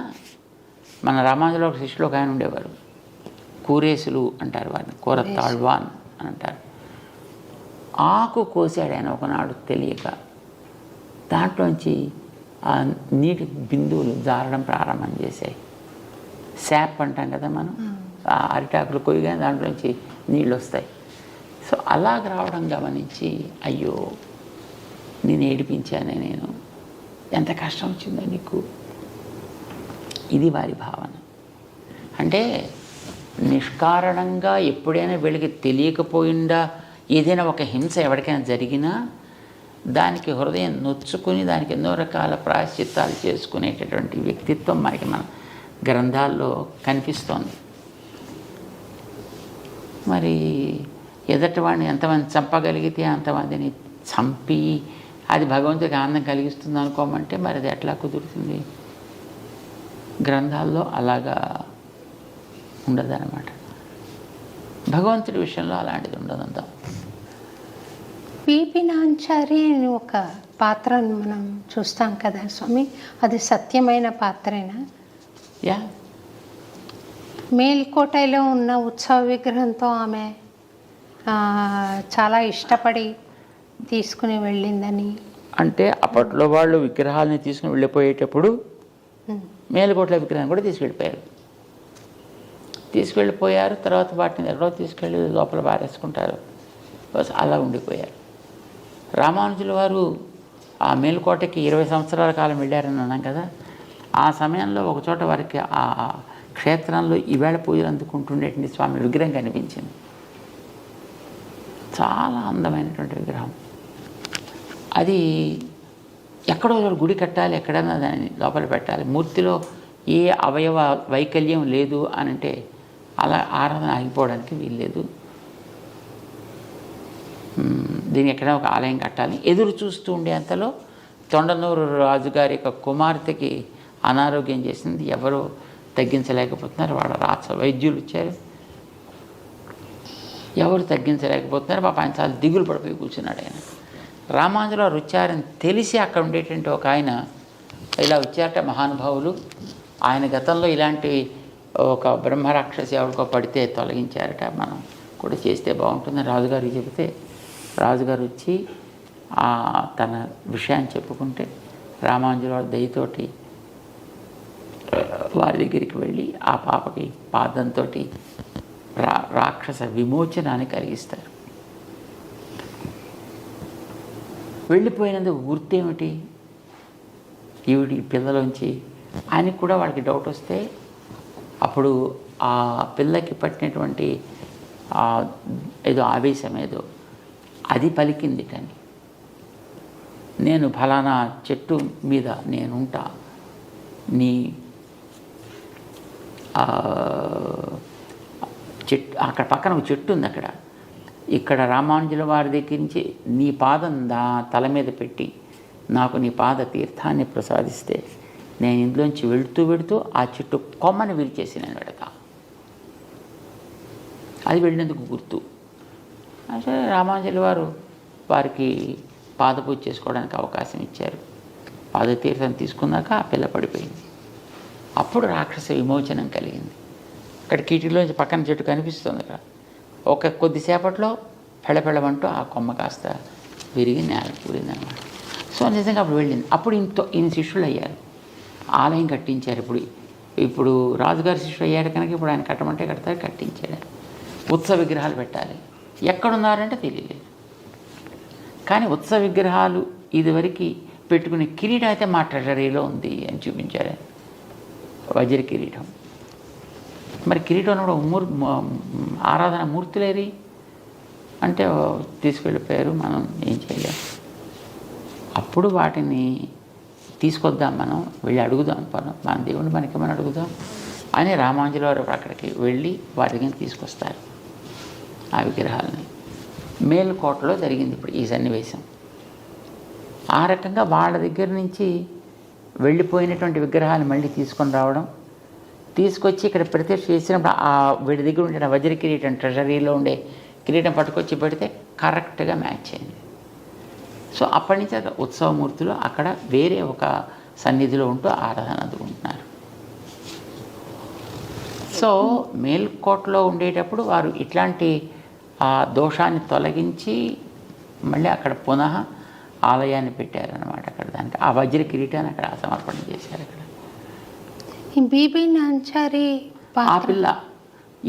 మన రామానుజులో ఒక శిష్యులు ఒక ఆయన ఉండేవారు, కూరేసులు అంటారు వారిని, కూర తాళ్వాన్ అని అంటారు. ఆకు కోసాడు ఆయన ఒకనాడు తెలియక, దాంట్లోంచి ఆ నీటి బిందువులు జారడం ప్రారంభం చేశాయి. శాప్ అంటాం కదా మనం, ఆ అరిటాకులు కొయ్యగానే దాంట్లోంచి నీళ్ళు వస్తాయి. సో అలాగ రావడం గమనించి, అయ్యో నేను ఏడిపించానే, నేను ఎంత కష్టం వచ్చిందో నీకు. ఇది వారి భావన. అంటే నిష్కారణంగా ఎప్పుడైనా వీళ్ళకి తెలియకపోయిందా ఏదైనా ఒక హింస ఎవరికైనా జరిగినా దానికి హృదయం నొచ్చుకుని దానికి ఎన్నో రకాల ప్రాయశ్చిత్తాలు చేసుకునేటటువంటి వ్యక్తిత్వం మనకి మన గ్రంథాల్లో కనిపిస్తోంది. మరి ఎదటి వాడిని ఎంతమంది చంపగలిగితే అంతమందిని చంపి అది భగవంతుడికి ఆనందం కలిగిస్తుంది అనుకోమంటే మరి అది ఎట్లా కుదురుతుంది? గ్రంథాల్లో అలాగా ఉండదన్నమాట. భగవంతుడి విషయంలో అలాంటిది ఉండదంతా. పిపి నాంచారి అని ఒక పాత్రను మనం చూస్తాం కదా స్వామి, అది సత్యమైన పాత్రేనా? మేల్కోటలో ఉన్న ఉత్సవ విగ్రహంతో ఆమె చాలా ఇష్టపడి తీసుకుని వెళ్ళిందని. అంటే అప్పట్లో వాళ్ళు విగ్రహాలని తీసుకుని వెళ్ళిపోయేటప్పుడు మేలుకోట్ల విగ్రహాన్ని కూడా తీసుకెళ్ళిపోయారు. తర్వాత వాటిని ఎక్కడో తీసుకెళ్ళి లోపల పారేసుకుంటారు. బస్ అలా ఉండిపోయారు. రామానుజుల వారు ఆ మేలుకోటకి 20 సంవత్సరాల కాలం వెళ్ళారని అన్నాం కదా. ఆ సమయంలో ఒకచోట వారికి ఆ క్షేత్రంలో ఈవేళ పూజలు అందుకుంటుండేటువంటి స్వామి విగ్రహం కనిపించింది. చాలా అందమైనటువంటి విగ్రహం. అది ఎక్కడో గుడి కట్టాలి, ఎక్కడైనా దాన్ని లోపల పెట్టాలి. మూర్తిలో ఏ అవయవ వైకల్యం లేదు అని అంటే అలా ఆరాధన ఆగిపోవడానికి వీల్లేదు. దీనికి ఎక్కడైనా ఒక ఆలయం కట్టాలి. ఎదురు చూస్తూ ఉండే అంతలో తొండనూరు రాజుగారి యొక్క కుమార్తెకి అనారోగ్యం చేసింది. ఎవరు తగ్గించలేకపోతున్నారు. వాళ్ళ వైద్యులు వచ్చారు, ఎవరు తగ్గించలేకపోతున్నారు. పాప ఆయన చాలా దిగులు పడిపోయి కూర్చున్నాడు. ఆయన రామానుజుల వారు వచ్చారని తెలిసి అక్కడ ఉండేటువంటి ఒక ఆయన ఇలా వచ్చారట మహానుభావులు. ఆయన గతంలో ఇలాంటి ఒక బ్రహ్మరాక్షసి ఎవరికో పడితే తొలగించారట, మనం కూడా చేస్తే బాగుంటుందని రాజుగారికి చెబితే రాజుగారు వచ్చి తన విషయాన్ని చెప్పుకుంటే రామానుజుల వారి దయతోటి వారి దగ్గరికి వెళ్ళి ఆ పాపకి పాదంతో రాక్షస విమోచనాన్ని కలిగిస్తారు. వెళ్ళిపోయినందుకు గుర్తేమిటి ఈవిడి పిల్లలోంచి ఆయనకి కూడా వాళ్ళకి డౌట్ వస్తే అప్పుడు ఆ పిల్లకి పట్టినటువంటి ఏదో ఆవేశం ఏదో అది పలికింది. కానీ నేను ఫలానా చెట్టు మీద నేనుంటా, నీ చెట్టు అక్కడ పక్కన ఒక చెట్టు ఉంది, ఇక్కడ రామానుజుల వారి దగ్గర నుంచి నీ పాదం తల మీద పెట్టి నాకు నీ పాద తీర్థాన్ని ప్రసాదిస్తే నేను ఇంట్లోంచి వెళుతూ ఆ చెట్టు కొమ్మని విరిచేసి నేను పెడతా. అది వెళ్ళినందుకు గుర్తు. అంటే రామానుజుల వారు వారికి పాదపూజ చేసుకోవడానికి అవకాశం ఇచ్చారు. పాదతీర్థం తీసుకున్నాక ఆ పిల్ల పడిపోయింది. అప్పుడు రాక్షస విమోచనం కలిగింది. అక్కడ కీటిలోంచి పక్కన చెట్టు కనిపిస్తుంది. అక్కడ ఒక కొద్దిసేపట్లో పెళ్ళమంటూ ఆ కొమ్మ కాస్త విరిగి నేల కూరింది అన్నమాట. సో నిజంగా అప్పుడు వెళ్ళింది. అప్పుడు ఈయన శిష్యులు అయ్యారు, ఆలయం కట్టించారు. ఇప్పుడు రాజుగారి శిష్యులు అయ్యారు కనుక ఇప్పుడు ఆయన కట్టమంటే కడతారు, కట్టించాడు. ఉత్సవ విగ్రహాలు పెట్టాలి. ఎక్కడున్నారంటే తెలియలేదు. కానీ ఉత్సవ విగ్రహాలు ఇదివరకు పెట్టుకునే కిరీటం అయితే మా ట్రెజరీలో ఉంది అని చూపించారు. వజ్ర కిరీటం. మరి కిరీటంలో కూడా ఆరాధన మూర్తులేరి అంటే తీసుకెళ్ళిపోయారు. మనం ఏం చేయలేము. అప్పుడు వాటిని తీసుకొద్దాం, మనం వెళ్ళి అడుగుదాం, మన దేవుడిని మనకేమని అడుగుదాం అని రామానుజుల వారు అక్కడికి వెళ్ళి వారి దగ్గర తీసుకొస్తారు ఆ విగ్రహాలని. మేలుకోటలో జరిగింది ఇప్పుడు ఈ సన్నివేశం. ఆ రకంగా వాళ్ళ దగ్గర నుంచి వెళ్ళిపోయినటువంటి విగ్రహాలు మళ్ళీ తీసుకొని రావడం, తీసుకొచ్చి ఇక్కడ ప్రత్యక్ష చేసినప్పుడు ఆ వీడి దగ్గర ఉండే వజ్ర కిరీటం, ట్రెజరీలో ఉండే కిరీటం పట్టుకొచ్చి పెడితే కరెక్ట్గా మ్యాచ్ అయింది. సో అప్పటి నుంచి ఉత్సవమూర్తులు అక్కడ వేరే ఒక సన్నిధిలో ఉంటూ ఆరాధన అందుకుంటున్నారు. సో మేల్కోటలో ఉండేటప్పుడు వారు ఇట్లాంటి ఆ దోషాన్ని తొలగించి మళ్ళీ అక్కడ పునః ఆలయాన్ని పెట్టారనమాట. అక్కడ దానికి ఆ వజ్ర కిరీటాన్ని అక్కడ సమర్పణ చేశారు. అక్కడ బీబీ నాంచారి ఆ పిల్ల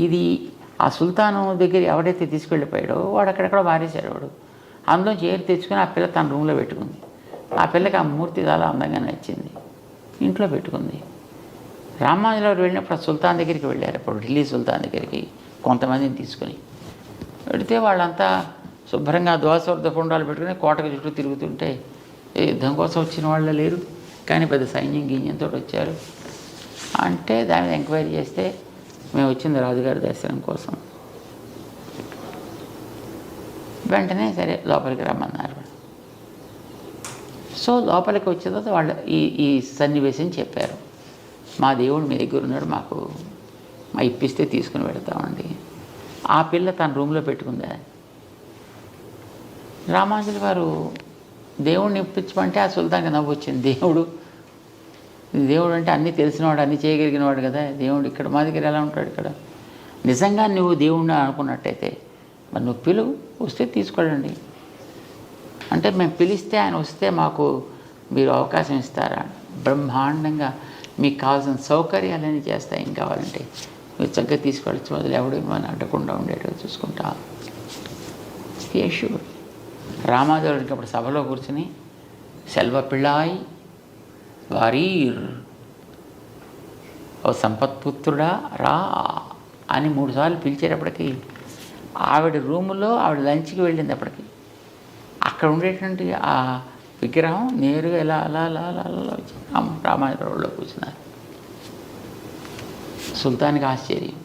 ఇది ఆ సుల్తాను దగ్గర ఎవడైతే తీసుకెళ్ళిపోయాడో వాడు అక్కడెక్కడ వారేశాడు. వాడు అందులోంచి ఏరు తెచ్చుకొని ఆ పిల్ల తన రూమ్లో పెట్టుకుంది. ఆ పిల్లకి ఆ మూర్తి చాలా అందంగా నచ్చింది, ఇంట్లో పెట్టుకుంది. రామానుజుల వారు వెళ్ళినప్పుడు ఆ సుల్తాన్ దగ్గరికి వెళ్ళారు. అప్పుడు ఢిల్లీ సుల్తాన్ దగ్గరికి కొంతమందిని తీసుకుని వెళితే వాళ్ళంతా శుభ్రంగా ద్వాసవర్ధ పుండాలు పెట్టుకుని కోటకు చుట్టూ తిరుగుతుంటే యుద్ధం కోసం వచ్చిన వాళ్ళు లేరు, కానీ పెద్ద సైన్యం గింజంతో వచ్చారు. అంటే దాని మీద ఎంక్వైరీ చేస్తే మేము వచ్చింది రాజుగారి దర్శనం కోసం. వెంటనే సరే లోపలికి రమ్మన్నారు. సో లోపలికి వచ్చిన తర్వాత వాళ్ళు ఈ సన్నివేశం చెప్పారు. మా దేవుడు మీ దగ్గర ఉన్నాడు, మాకు ఇప్పిస్తే తీసుకుని పెడతామండి. ఆ పిల్ల తన రూమ్లో పెట్టుకుందా. రామానుజుల వారు దేవుడిని ఇప్పించమంటే ఆ సుల్తాన్కి నవ్వు వచ్చింది. దేవుడు అంటే అన్నీ తెలిసినవాడు, అన్నీ చేయగలిగినవాడు కదా దేవుడు. ఇక్కడ మా దగ్గర ఎలా ఉంటాడు? ఇక్కడ నిజంగా నువ్వు దేవుడిని అనుకున్నట్టయితే మరి నువ్వు పిలువు, వస్తే తీసుకోండి. అంటే మేము పిలిస్తే ఆయన వస్తే మాకు మీరు అవకాశం ఇస్తారా? బ్రహ్మాండంగా మీకు కావాల్సిన సౌకర్యాలన్నీ చేస్తా, ఏం కావాలంటే మీరు చక్కగా తీసుకెళ్ళచ్చు, వదిలి ఎవడేమో అని అడ్డకుండా ఉండేటో చూసుకుంటా. యేషూర్ రామాదేవుడికి అప్పుడు సభలో కూర్చుని సెల్వ పిళ్ళాయి వారీర్ ఓ సంపత్పుత్రుడా రా అని 3 సార్లు పిలిచేటప్పటికి ఆవిడ రూములో ఆవిడ లంచ్కి వెళ్ళింది. అప్పటికి అక్కడ ఉండేటువంటి ఆ విగ్రహం నేరుగా ఇలా అలా అలా అలా అలా వచ్చి రామాయణంలో కూర్చున్నారు. సుల్తాన్కి ఆశ్చర్యం.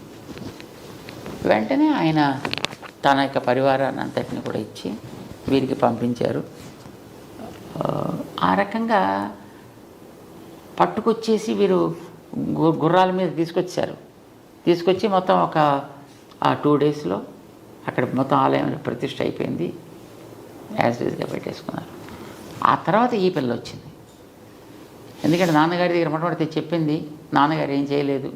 వెంటనే ఆయన తన యొక్క పరివారాన్ని అంతటిని కూడా ఇచ్చి వీరికి పంపించారు. ఆ రకంగా పట్టుకొచ్చేసి వీరు గుర్రాల మీద తీసుకొచ్చి మొత్తం ఒక 2 డేస్లో అక్కడ మొత్తం ఆలయంలో ప్రతిష్ఠ అయిపోయింది. యాజ్ యూజ్గా పెట్టేసుకున్నారు. ఆ తర్వాత ఈ పిల్ల వచ్చింది. ఎందుకంటే నాన్నగారి దగ్గర మొట్టమొదటి చెప్పింది, నాన్నగారు ఏం చేయలేదు.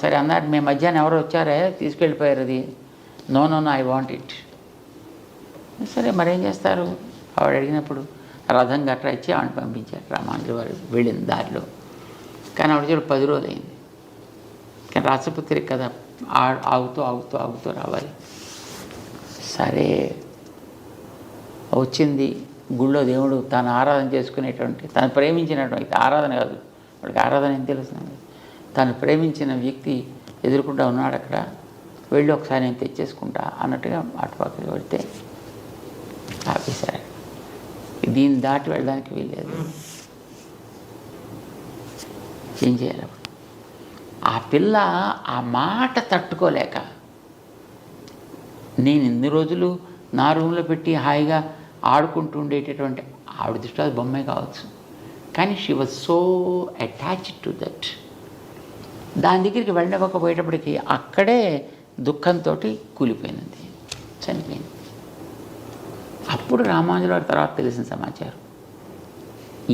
సరే అన్నారు, మేము మధ్యాహ్నం ఎవరో వచ్చారే తీసుకెళ్ళిపోయారు, అది నో ఐ వాంట్ ఇట్. సరే మరేం చేస్తారు? ఆవిడ అడిగినప్పుడు రథం గట్రా ఇచ్చి ఆవిడ పంపించారు. రామానుజుల వారు వెళ్ళిన దారిలో. కానీ ఆవిడ చూడు 10 రోజులు అయింది. కానీ రాసపుత్రికి కదా ఆగుతూ రావాలి. సరే వచ్చింది. గుళ్ళో దేవుడు తాను ఆరాధన చేసుకునేటువంటి, తను ప్రేమించినటువంటి, ఆరాధన కాదు వాడికి ఆరాధన ఏం తెలుస్తుంది, తను ప్రేమించిన వ్యక్తి ఎదుర్కొంటూ ఉన్నాడు. అక్కడ వెళ్ళి ఒకసారి నేను తెచ్చేసుకుంటా అన్నట్టుగా అటుపక్కకి వెళితే ఆపేశారు. దీన్ని దాటి వెళ్ళడానికి వీల్లేదు. ఏం చేయాలి? ఆ పిల్ల ఆ మాట తట్టుకోలేక, నేను ఇన్ని రోజులు నా రూమ్లో పెట్టి హాయిగా ఆడుకుంటూ ఉండేటటువంటి ఆవిడ దృష్టి అది బొమ్మే కావచ్చు, కానీ she was so attached to that. దాని దగ్గరికి వెళ్ళకపోయేటప్పటికి అక్కడే దుఃఖంతో కూలిపోయినది, చనిపోయింది. అప్పుడు రామానుజుల వారి తర్వాత తెలిసిన సమాచారం,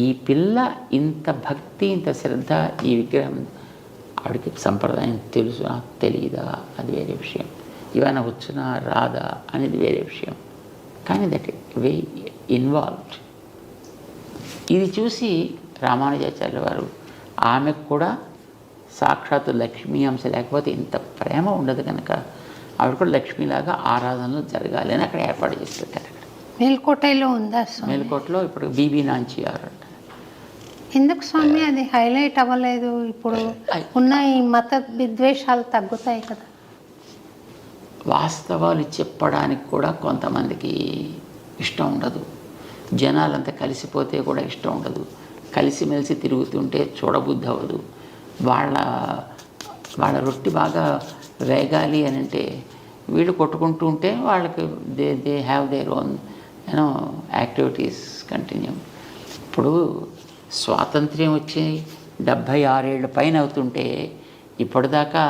ఈ పిల్ల ఇంత భక్తి, ఇంత శ్రద్ధ, ఈ విగ్రహం ఆవిడకి సంప్రదాయం తెలుసా తెలియదా అది వేరే విషయం, ఇవన్న వచ్చునా రాదా అనేది వేరే విషయం, కానీ దట్ వే ఇన్వాల్వ్డ్. ఇది చూసి రామానుజాచార్యుల వారు ఆమెకు కూడా సాక్షాత్తు లక్ష్మీ అంశ లేకపోతే ఇంత ప్రేమ ఉండదు కనుక ఆవిడ కూడా లక్ష్మీలాగా ఆరాధనలు జరగాలి అని అక్కడ ఏర్పాటు చేసి పెట్టారు. అక్కడ మేల్కోటలో ఉందా? మేల్కోటలో ఇప్పుడు బీబీ నాంచియార్ అంట. ఎందుకు స్వామి అది హైలైట్ అవ్వలేదు? ఇప్పుడు ఉన్న ఈ మత విద్వేషాలు తగ్గుతాయి కదా. వాస్తవాలు చెప్పడానికి కూడా కొంతమందికి ఇష్టం ఉండదు. జనాలంతా కలిసిపోతే కూడా ఇష్టం ఉండదు. కలిసిమెలిసి తిరుగుతుంటే చూడబుద్ధి అవ్వదు. వాళ్ళ రొట్టి బాగా వేగాలి అని అంటే వీళ్ళు కొట్టుకుంటూ ఉంటే వాళ్ళకి they have their own activities continue. ఇప్పుడు స్వాతంత్ర్యం వచ్చి 76 ఏళ్ళ పైన అవుతుంటే ఇప్పటిదాకా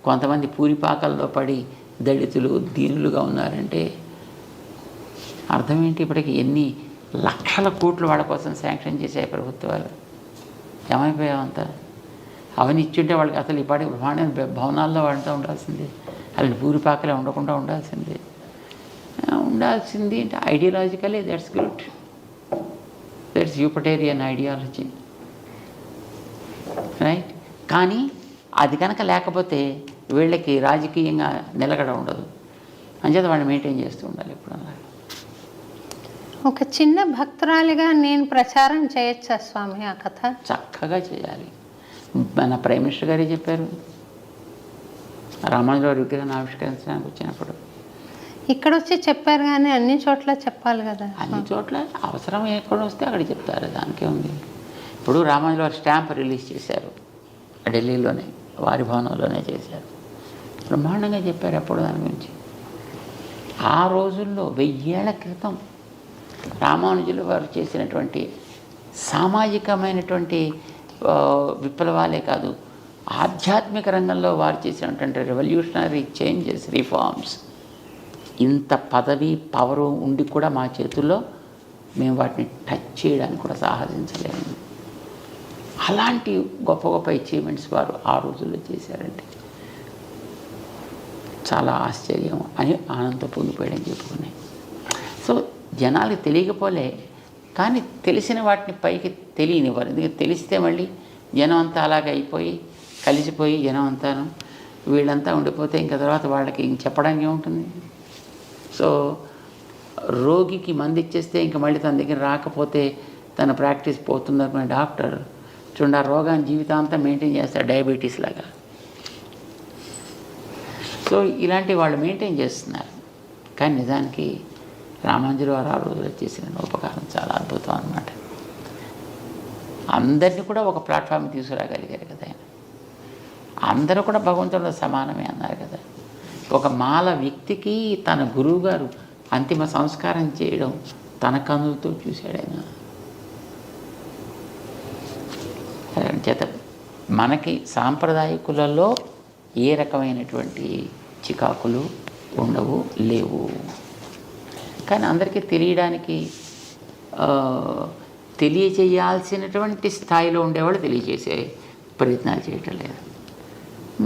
కొంతమంది పూరిపాకల్లో పడి దళితులు దీనులుగా ఉన్నారంటే అర్థం ఏంటి? ఇప్పటికి ఎన్ని లక్షల కోట్లు వాళ్ళ కోసం శాంక్షన్ చేశాయి ప్రభుత్వాలు. ఏమైపోయావంతా? అవన్నీ ఇచ్చుంటే వాళ్ళకి అసలు ఇప్పటి బ్రహ్మాండ భవనాల్లో వాడుతూ ఉండాల్సిందే, అలా పూరిపాకలే ఉండకుండా ఉండాల్సింది అంటే ideologically that's good, that's utopian ideology, right. కానీ అది కనుక లేకపోతే వీళ్ళకి రాజకీయంగా నిలకడ ఉండదు. అంచేత వాళ్ళు మెయింటైన్ చేస్తూ ఉండాలి ఎప్పుడు. ఒక చిన్న భక్తురాలిగా నేను ప్రచారం చేయొచ్చా స్వామి ఆ కథ? చక్కగా చేయాలి. మన ప్రైమ్ మినిస్టర్ గారే చెప్పారు రామానుజుల వారి విగ్రహాన్ని ఆవిష్కరించడానికి వచ్చినప్పుడు. ఇక్కడ వచ్చి చెప్పారు కానీ అన్ని చోట్ల చెప్పాలి కదా. అన్ని చోట్ల అవసరం ఎక్కడ వస్తే అక్కడ చెప్తారు, దానికే ఉంది. ఇప్పుడు రామానుజుల వారి స్టాంప్ రిలీజ్ చేశారు ఢిల్లీలోనే, వారి భవనంలోనే చేశారు. బ్రహ్మాండంగా చెప్పారు అప్పుడు దాని గురించి. ఆ రోజుల్లో 1000 ఏళ్ల క్రితం రామానుజుల వారు చేసినటువంటి సామాజికమైనటువంటి విప్లవాలే కాదు, ఆధ్యాత్మిక రంగంలో వారు చేసినటువంటి రెవల్యూషనరీ చేంజెస్, రిఫార్మ్స్, ఇంత పదవి పవరు ఉండి కూడా మా చేతుల్లో మేము వాటిని టచ్ చేయడానికి కూడా సాహసించలేము. అలాంటి గొప్ప గొప్ప అచీవ్మెంట్స్ వారు ఆ రోజుల్లో చేశారంటే చాలా ఆశ్చర్యం అని ఆనందం పొందిపోయాడని చెప్పుకున్నాయి. సో జనాలకు తెలియకపోలే, కానీ తెలిసిన వాటిని పైకి తెలియనివ్వరు. ఎందుకంటే తెలిస్తే మళ్ళీ జనం అంతా అలాగే అయిపోయి కలిసిపోయి జనం అంతాను వీళ్ళంతా ఉండిపోతే ఇంకా తర్వాత వాళ్ళకి ఇంక చెప్పడానికి ఏముంటుంది. సో రోగికి మందు ఇచ్చేస్తే ఇంక మళ్ళీ తన దగ్గర రాకపోతే తన ప్రాక్టీస్ పోతుందనుకునే డాక్టర్ చూడండి ఆ రోగాన్ని జీవితాంతం మెయింటైన్ చేస్తారు, డయాబెటీస్ లాగా. సో ఇలాంటి వాళ్ళు మెయింటైన్ చేస్తున్నారు. కానీ నిజానికి రామాంజులు వారు ఆ రోజులో చేసిన ఉపకారం చాలా అద్భుతం అన్నమాట. అందరినీ కూడా ఒక ప్లాట్ఫామ్ తీసుకురాగలిగారు కదా ఆయన. అందరూ కూడా భగవంతుడితో సమానమే అన్నారు కదా. ఒక మాల వ్యక్తికి తన గురువు గారు అంతిమ సంస్కారం చేయడం తన కన్నులతో చూశాడు ఆయన. చేత మనకి సాంప్రదాయకులలో ఏ రకమైనటువంటి చికాకులు ఉండవు, లేవు. కానీ అందరికీ తెలియడానికి తెలియచేయాల్సినటువంటి స్థాయిలో ఉండేవాళ్ళు తెలియజేసే ప్రయత్నాలు చేయటం లేదు.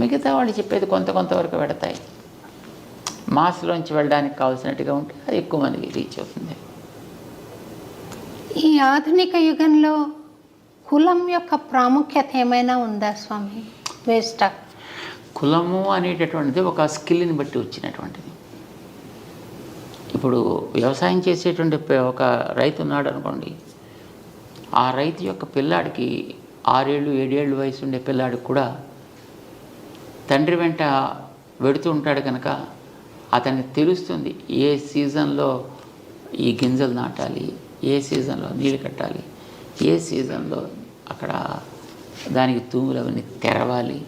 మిగతా వాళ్ళు చెప్పేది కొంతవరకు పెడతాయి. మాస్లోంచి వెళ్ళడానికి కావాల్సినట్టుగా ఉంటే అది ఎక్కువ మందికి రీచ్ అవుతుంది. ఈ ఆధునిక యుగంలో కులం యొక్క ప్రాముఖ్యత ఏమైనా ఉందా స్వామి? వేస్టా? కులము అనేటటువంటిది ఒక స్కిల్ని బట్టి వచ్చినటువంటిది. ఇప్పుడు వ్యవసాయం చేసేటువంటి ఒక రైతు ఉన్నాడు అనుకోండి, ఆ రైతు యొక్క పిల్లాడికి 6 ఏళ్ళు 7 ఏళ్ళు వయసు ఉండే పిల్లాడికి కూడా తండ్రి వెంట వెడుతూ ఉంటాడు కనుక అతనికి తెలుస్తుంది ఏ సీజన్లో ఈ గింజలు నాటాలి, ఏ సీజన్లో నీళ్ళు కట్టాలి, ఏ సీజన్లో అక్కడ దానికి తూములు అవన్నీ తెరవాలి,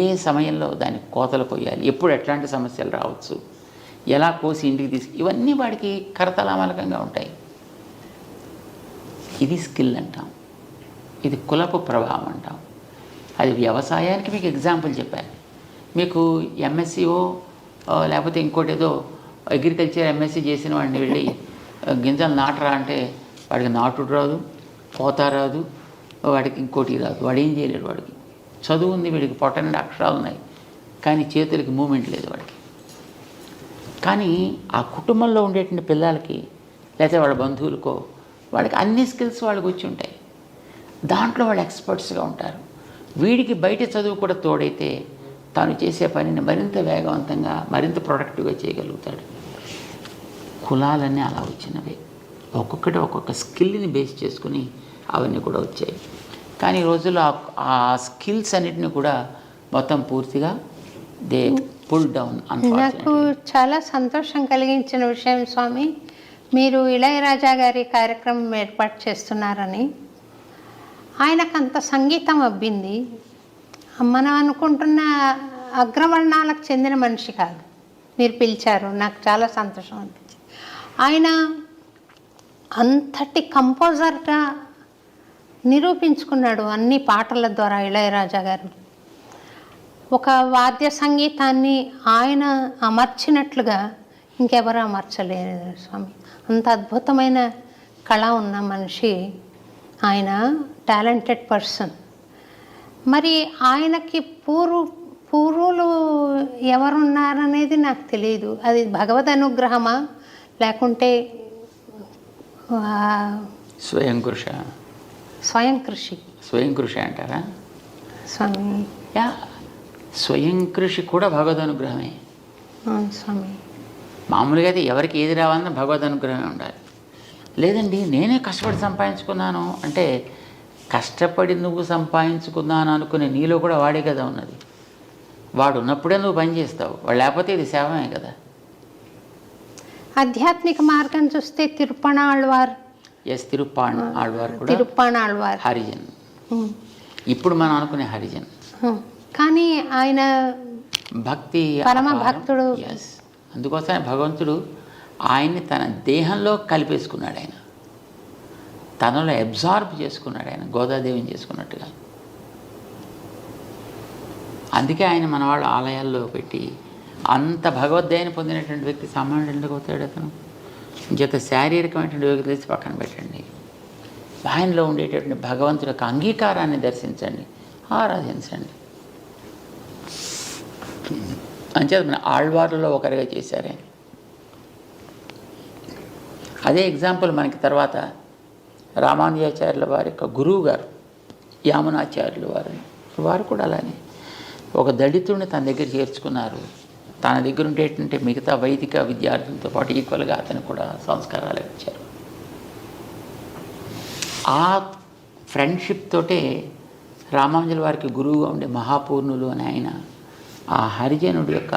ఏ సమయంలో దానికి కోతలు కొయ్యాలి, ఎప్పుడు ఎట్లాంటి సమస్యలు రావచ్చు, ఎలా కోసి ఇంటికి ఇవన్నీ వాడికి కరతలామలకంగా ఉంటాయి. ఇది స్కిల్ అంటాం, ఇది కులపు ప్రభావం అంటాం. అది వ్యవసాయానికి మీకు ఎగ్జాంపుల్ చెప్పాను. మీకు ఎంఎస్సీఓ లేకపోతే ఇంకోటి ఏదో అగ్రికల్చర్ ఎంఎస్సీ చేసిన వాడిని వెళ్ళి గింజలు నాటరా అంటే వాడికి నాటుడు రాదు, కోత రాదు, వాడికి ఇంకోటి రాదు, వాడు ఏం చేయలేడు. వాడికి చదువు ఉంది, వీడికి పొట్టనిండా అక్షరాలు ఉన్నాయి, కానీ చేతులకి మూమెంట్ లేదు వాడికి. కానీ ఆ కుటుంబంలో ఉండేటువంటి పిల్లలకి లేకపోతే వాళ్ళ బంధువులకో వాళ్ళకి అన్ని స్కిల్స్ వాళ్ళకి వచ్చి ఉంటాయి. దాంట్లో వాళ్ళు ఎక్స్పర్ట్స్గా ఉంటారు. వీడికి బయట చదువు కూడా తోడైతే తాను చేసే పనిని మరింత వేగవంతంగా మరింత ప్రొడక్టివ్గా చేయగలుగుతాడు. కులాలన్నీ అలా వచ్చినవే, ఒక్కొక్కటి ఒక్కొక్క స్కిల్ని బేస్ చేసుకుని అవన్నీ కూడా వచ్చాయి. కానీ ఈ రోజుల్లో ఆ స్కిల్స్ అన్నిటిని కూడా మొత్తం పూర్తిగా దే పుల్ డౌన్. నాకు చాలా సంతోషం కలిగించిన విషయం స్వామి, మీరు ఇళయరాజా గారి కార్యక్రమం ఏర్పాటు చేస్తున్నారని. ఆయనకు అంత సంగీతం అబ్బింది. మనం అనుకుంటున్న అగ్రవర్ణాలకు చెందిన మనిషి కాదు. మీరు పిలిచారు, నాకు చాలా సంతోషం అనిపించింది. ఆయన అంతటి కంపోజర్గా నిరూపించుకున్నాడు అన్ని పాటల ద్వారా. ఇళయరాజా గారు ఒక వాద్య సంగీతాన్ని ఆయన అమర్చినట్లుగా ఇంకెవరు అమర్చలేరు స్వామి. అంత అద్భుతమైన కళ ఉన్న మనిషి ఆయన, టాలెంటెడ్ పర్సన్. మరి ఆయనకి పూర్వులు ఎవరున్నారనేది నాకు తెలియదు. అది భగవద్ అనుగ్రహమా లేకుంటే స్వయం కృషి అంటారా స్వామి? స్వయం కృషి కూడా భగవద్ అనుగ్రహమే స్వామి. మామూలుగా అయితే ఎవరికి ఏది రావాలన్నా భగవద్ అనుగ్రహమే ఉండాలి. లేదండి నేనే కష్టపడి సంపాదించుకున్నాను అంటే, కష్టపడి నువ్వు సంపాదించుకున్నాను అనుకునే నీలో కూడా వాడే కదా ఉన్నది. వాడు ఉన్నప్పుడే నువ్వు పని చేస్తావు, వాడు లేకపోతే ఇది సేవమే కదా. ఆధ్యాత్మిక మార్గం చూస్తే తిరుప్పణాళ్వార్ కూడా హరిజన్. ఇప్పుడు మనం అనుకునే హరిజన్, కానీ ఆయన భక్తి పరమ భక్తుడు. అందుకోసమే భగవంతుడు ఆయన్ని తన దేహంలో కలిపేసుకున్నాడు. ఆయన తనలో అబ్జార్బ్ చేసుకున్నాడు, ఆయన గోదాదేవిని చేసుకున్నట్టుగా. అందుకే ఆయన మన వాళ్ళ ఆలయాల్లో పెట్టి అంత భగవద్గీతను పొందినటువంటి వ్యక్తి సామాన్యుడు ఎందుకు అవుతాడు? అతను చేత శారీరకమైనటువంటి యోగ్యత తెచ్చి పక్కన పెట్టండి, ఆయనలో ఉండేటటువంటి భగవంతుడి యొక్క అంగీకారాన్ని దర్శించండి, ఆరాధించండి. అంచేత మన ఆళ్వార్లలో ఒకరిగా చేశారే. అదే ఎగ్జాంపుల్ మనకి తర్వాత రామానుజాచార్యుల వారి యొక్క గురువు గారు యామునాచార్యులు వారు కూడా అలానే ఒక దళితుడిని తన దగ్గర చేర్చుకున్నారు. తన దగ్గర ఉండేటంటే మిగతా వైదిక విద్యార్థులతో పాటు ఈక్వల్గా అతను కూడా సంస్కారాలు ఇచ్చారు. ఆ ఫ్రెండ్షిప్ తోటే రామానుజుల వారికి గురువుగా ఉండే మహాపూర్ణులు అని ఆయన ఆ హరిజనుడి యొక్క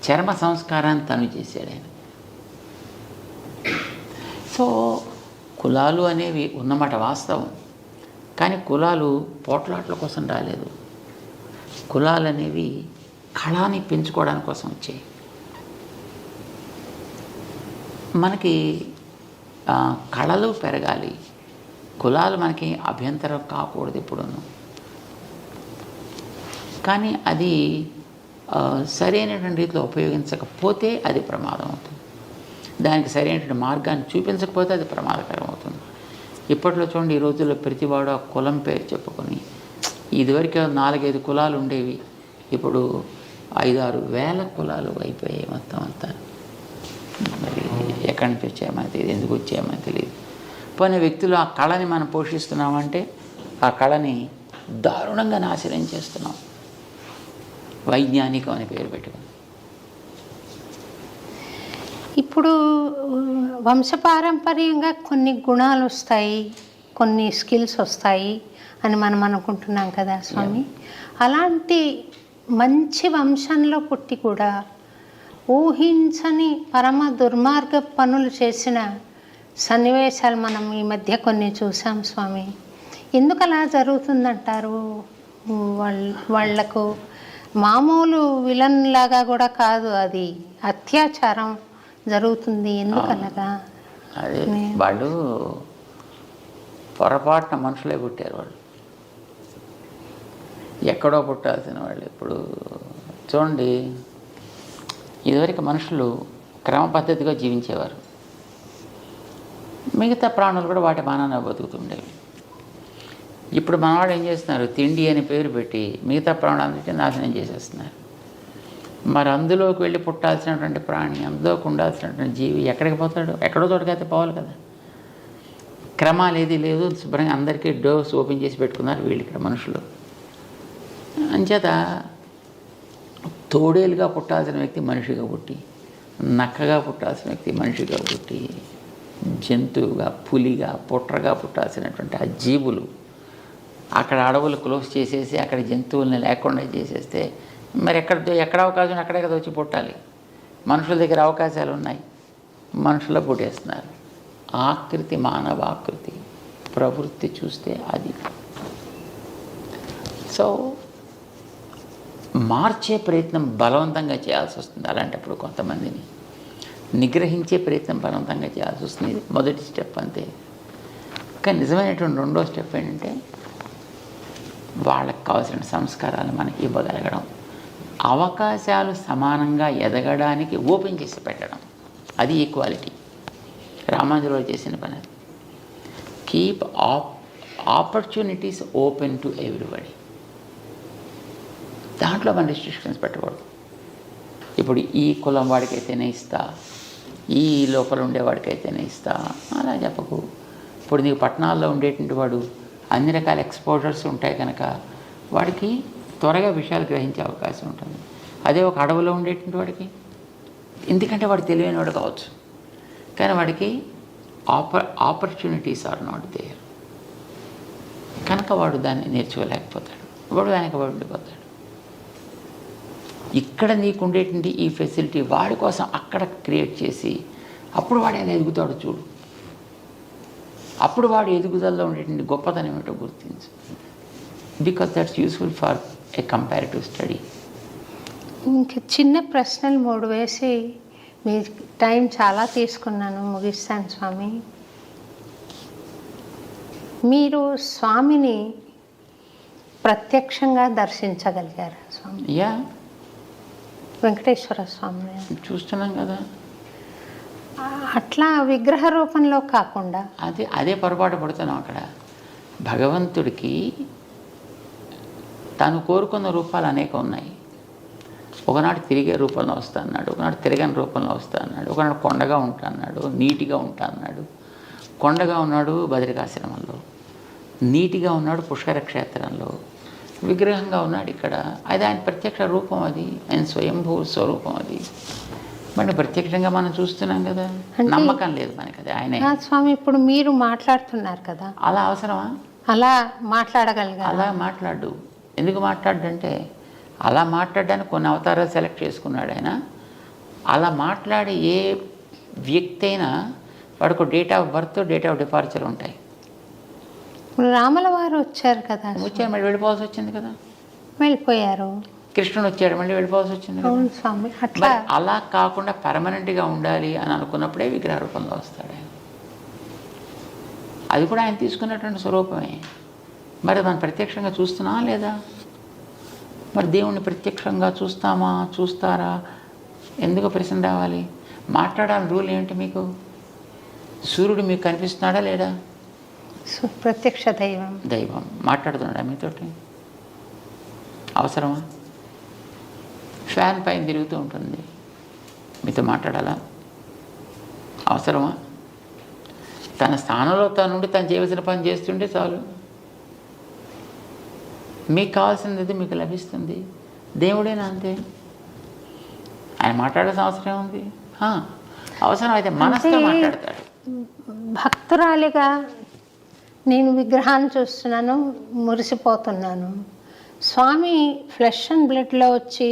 చర్మ సంస్కారాన్ని తను చేశాడు ఆయన. సో కులాలు అనేవి ఉన్నమాట వాస్తవం, కానీ కులాలు పోట్లాట్ల కోసం రాలేదు. కులాలు అనేవి కళని పెంచుకోవడానికి కోసం వచ్చాయి. మనకి కళలు పెరగాలి, కులాలు మనకి అభ్యంతరం కాకూడదు ఎప్పుడూను. కానీ అది సరైనటువంటి రీతిలో ఉపయోగించకపోతే అది ప్రమాదం అవుతుంది. దానికి సరైనటువంటి మార్గాన్ని చూపించకపోతే అది ప్రమాదకరం అవుతుంది. ఇప్పట్లో చూడండి, ఈ రోజుల్లో ప్రతివాడు ఆ కులం పేరు చెప్పుకొని, ఇదివరకు 4-5 కులాలు ఉండేవి, ఇప్పుడు 5-6 వేల కులాలు అయిపోయాయి మొత్తం అంతా. మరి ఎక్కడి నుంచి వచ్చాయమని తెలియదు, ఎందుకు వచ్చాయమని తెలియదు. పోయిన వ్యక్తులు ఆ కళని మనం పోషిస్తున్నామంటే ఆ కళని దారుణంగా నాశనం చేస్తున్నాం, వైజ్ఞానికం అని పేరు పెట్టుకుని. ఇప్పుడు వంశపారంపర్యంగా కొన్ని గుణాలు వస్తాయి, కొన్ని స్కిల్స్ వస్తాయి అని మనం అనుకుంటున్నాం కదా స్వామి. అలాంటి మంచి వంశంలో పుట్టి కూడా ఊహించని పరమ దుర్మార్గ పనులు చేసిన సన్నివేశాలు మనం ఈ మధ్య కొన్ని చూసాం స్వామి. ఎందుకు అలా జరుగుతుందంటారు? వాళ్లకు మామూలు విలన్ లాగా కూడా కాదు, అది అత్యాచారం జరుగుతుంది. ఎందుకు అలాగా? అదే వాళ్ళు పొరపాటున మనుషులే పుట్టారు. వాళ్ళు ఎక్కడో పుట్టాల్సిన వాళ్ళు. ఇప్పుడు చూడండి, ఇదివరకు మనుషులు క్రమ పద్ధతిగా జీవించేవారు, మిగతా ప్రాణులు కూడా వాటి మానాన బతుకుతుండేవి. ఇప్పుడు మనవాడు ఏం చేస్తున్నారు, తిండి అని పేరు పెట్టి మిగతా ప్రాణాలన్నింటినీ నాశనం చేసేస్తున్నారు. మరి అందులోకి వెళ్ళి పుట్టాల్సినటువంటి ప్రాణి, అందులోకి ఉండాల్సినటువంటి జీవి ఎక్కడికి పోతాడు? ఎక్కడో చోటుకైతే పోవాలి కదా. క్రమాలు ఏది లేదు, శుభ్రంగా అందరికీ డోర్స్ ఓపెన్ చేసి పెట్టుకున్నారు వీళ్ళు ఇక్కడ మనుషులు. అంచేత తోడేలుగా పుట్టాల్సిన వ్యక్తి మనిషిగా పుట్టి, నక్కగా పుట్టాల్సిన వ్యక్తి మనిషిగా పుట్టి, జంతువుగా, పులిగా, పుట్రగా పుట్టాల్సినటువంటి ఆ జీవులు అక్కడ అడవులు క్లోజ్ చేసేసి అక్కడ జంతువుల్ని లేకుండా చేసేస్తే మరి ఎక్కడ అవకాశం అక్కడే కదా వచ్చి పుట్టాలి. మనుషుల దగ్గర అవకాశాలు ఉన్నాయి, మనుషుల్లో పుట్టేస్తున్నారు. ఆకృతి, మానవ ఆకృతి, ప్రవృత్తి చూస్తే అది. సో మార్చే ప్రయత్నం బలవంతంగా చేయాల్సి వస్తుంది. అలాంటప్పుడు కొంతమందిని నిగ్రహించే ప్రయత్నం బలవంతంగా చేయాల్సి వస్తుంది. ఇది మొదటి స్టెప్ అంతే. కానీ నిజమైనటువంటి రెండో స్టెప్ ఏంటంటే వాళ్ళకి కావాల్సిన సంస్కారాలు మనకి ఇవ్వగలగడం, అవకాశాలు సమానంగా ఎదగడానికి ఓపెన్ చేసి పెట్టడం. అది ఈక్వాలిటీ. రామానుజులు చేసిన పని అది. Keep opportunities open to everybody. దాంట్లో మన రిస్ట్రిక్షన్స్ పెట్టకూడదు. ఇప్పుడు ఈ కులం వాడికైతేనే ఇస్తా, ఈ లోపల ఉండేవాడికైతేనే ఇస్తా అలా చెప్పకు. ఇప్పుడు నీకు పట్టణాల్లో ఉండేటువంటి వాడు అన్ని రకాల ఎక్స్పోజర్స్ ఉంటాయి కనుక వాడికి త్వరగా విషయాలు గ్రహించే అవకాశం ఉంటుంది. అదే ఒక అడవిలో ఉండేటువంటి వాడికి, ఎందుకంటే వాడు తెలివైన వాడు కావచ్చు, కానీ వాడికి ఆపర్చునిటీస్ ఆర్ నాట్ దేర్ కనుక వాడు దాన్ని నేర్చుకోలేకపోతాడు, వాడు దానికి వాడు ఉండిపోతాడు. ఇక్కడ నీకు ఉండేటువంటి ఈ ఫెసిలిటీ వాడి కోసం అక్కడ క్రియేట్ చేసి అప్పుడు వాడు ఎలా ఎదుగుతాడు చూడు. అప్పుడు వాడు ఎదుగుదలలో ఉండేటువంటి గొప్పతనం ఏమిటో గుర్తించు. Because that's useful for a comparative study. ఇంకా చిన్న ప్రశ్నలు 3 వేసి మీ టైం చాలా తీసుకున్నాను, ముగిస్తాను స్వామి. మీరు స్వామిని ప్రత్యక్షంగా దర్శించగలిగారా స్వామి? యా, వెంకటేశ్వర స్వామిని చూస్తున్నాం కదా. అట్లా విగ్రహ రూపంలో కాకుండా అదే పొరపాటు పడుతున్నాం. అక్కడ భగవంతుడికి తను కోరుకున్న రూపాలు అనేక ఉన్నాయి. ఒకనాడు తిరిగే రూపంలో వస్తా అన్నాడు, ఒకనాడు తిరగని రూపంలో వస్తా అన్నాడు, ఒకనాడు కొండగా ఉంటా అన్నాడు, నీటిగా ఉంటా అన్నాడు. కొండగా ఉన్నాడు బద్రికాశ్రమంలో, నీటిగా ఉన్నాడు పుష్కర క్షేత్రంలో, విగ్రహంగా ఉన్నాడు ఇక్కడ. అది ఆయన ప్రత్యక్ష రూపం, అది ఆయన స్వయంభూ స్వరూపం. అది మరి ప్రత్యక్షంగా మనం చూస్తున్నాం కదా, నమ్మకం లేదు మనకి అది ఆయనే. స్వామి ఇప్పుడు మీరు మాట్లాడుతున్నారు కదా, అలా అవసరమా? అలా మాట్లాడగలిగా? అలా మాట్లాడు. ఎందుకు మాట్లాడంటే అలా మాట్లాడడానికి కొన్ని అవతారాలు సెలెక్ట్ చేసుకున్నాడు ఆయన. అలా మాట్లాడే ఏ వ్యక్తి అయినా వాడికి date of birth, date of departure ఉంటాయి. ఇప్పుడు రాముల వారు వచ్చారు కదా, వచ్చారు మళ్ళీ వెళ్ళిపోవాల్సి వచ్చింది కదా, వెళ్ళిపోయారు. కృష్ణుడు వచ్చాడు మళ్ళీ వెళ్ళిపోవాల్సి వచ్చింది కదా. అవును స్వామి. అట్లా అలా కాకుండా పర్మనెంట్గా ఉండాలి అని అనుకున్నప్పుడే విగ్రహ రూపంలో వస్తాడు ఆయన. అది కూడా ఆయన తీసుకున్నటువంటి స్వరూపమే. మరి మనం ప్రత్యక్షంగా చూస్తున్నామా లేదా? మరి దేవుణ్ణి ప్రత్యక్షంగా చూస్తామా, చూస్తారా? ఎందుకు ప్రశ్న రావాలి? మాట్లాడాలని రూల్ ఏంటి మీకు? సూర్యుడు మీకు కనిపిస్తున్నాడా లేడా? ప్రత్యక్ష దైవం. దైవం మాట్లాడుతున్నాడా మీతోటి? అవసరమా? ఫ్యాన్ పైన తిరుగుతూ ఉంటుంది, మీతో మాట్లాడాలా? అవసరమా? తన స్థానంలో తనుండి తను చేయవలసిన పని చేస్తుంటే చాలు. మీకు కావాల్సినది మీకు లభిస్తుంది. దేవుడేనా అంతే. ఆయన మాట్లాడాల్సిన అవసరం ఉంది? అవసరం అయితే మనసుతో మాట్లాడతాడు. భక్తురాలిగా నేను విగ్రహాన్ని చూస్తున్నాను, మురిసిపోతున్నాను. స్వామి ఫ్లెష్ అండ్ బ్లడ్లో వచ్చి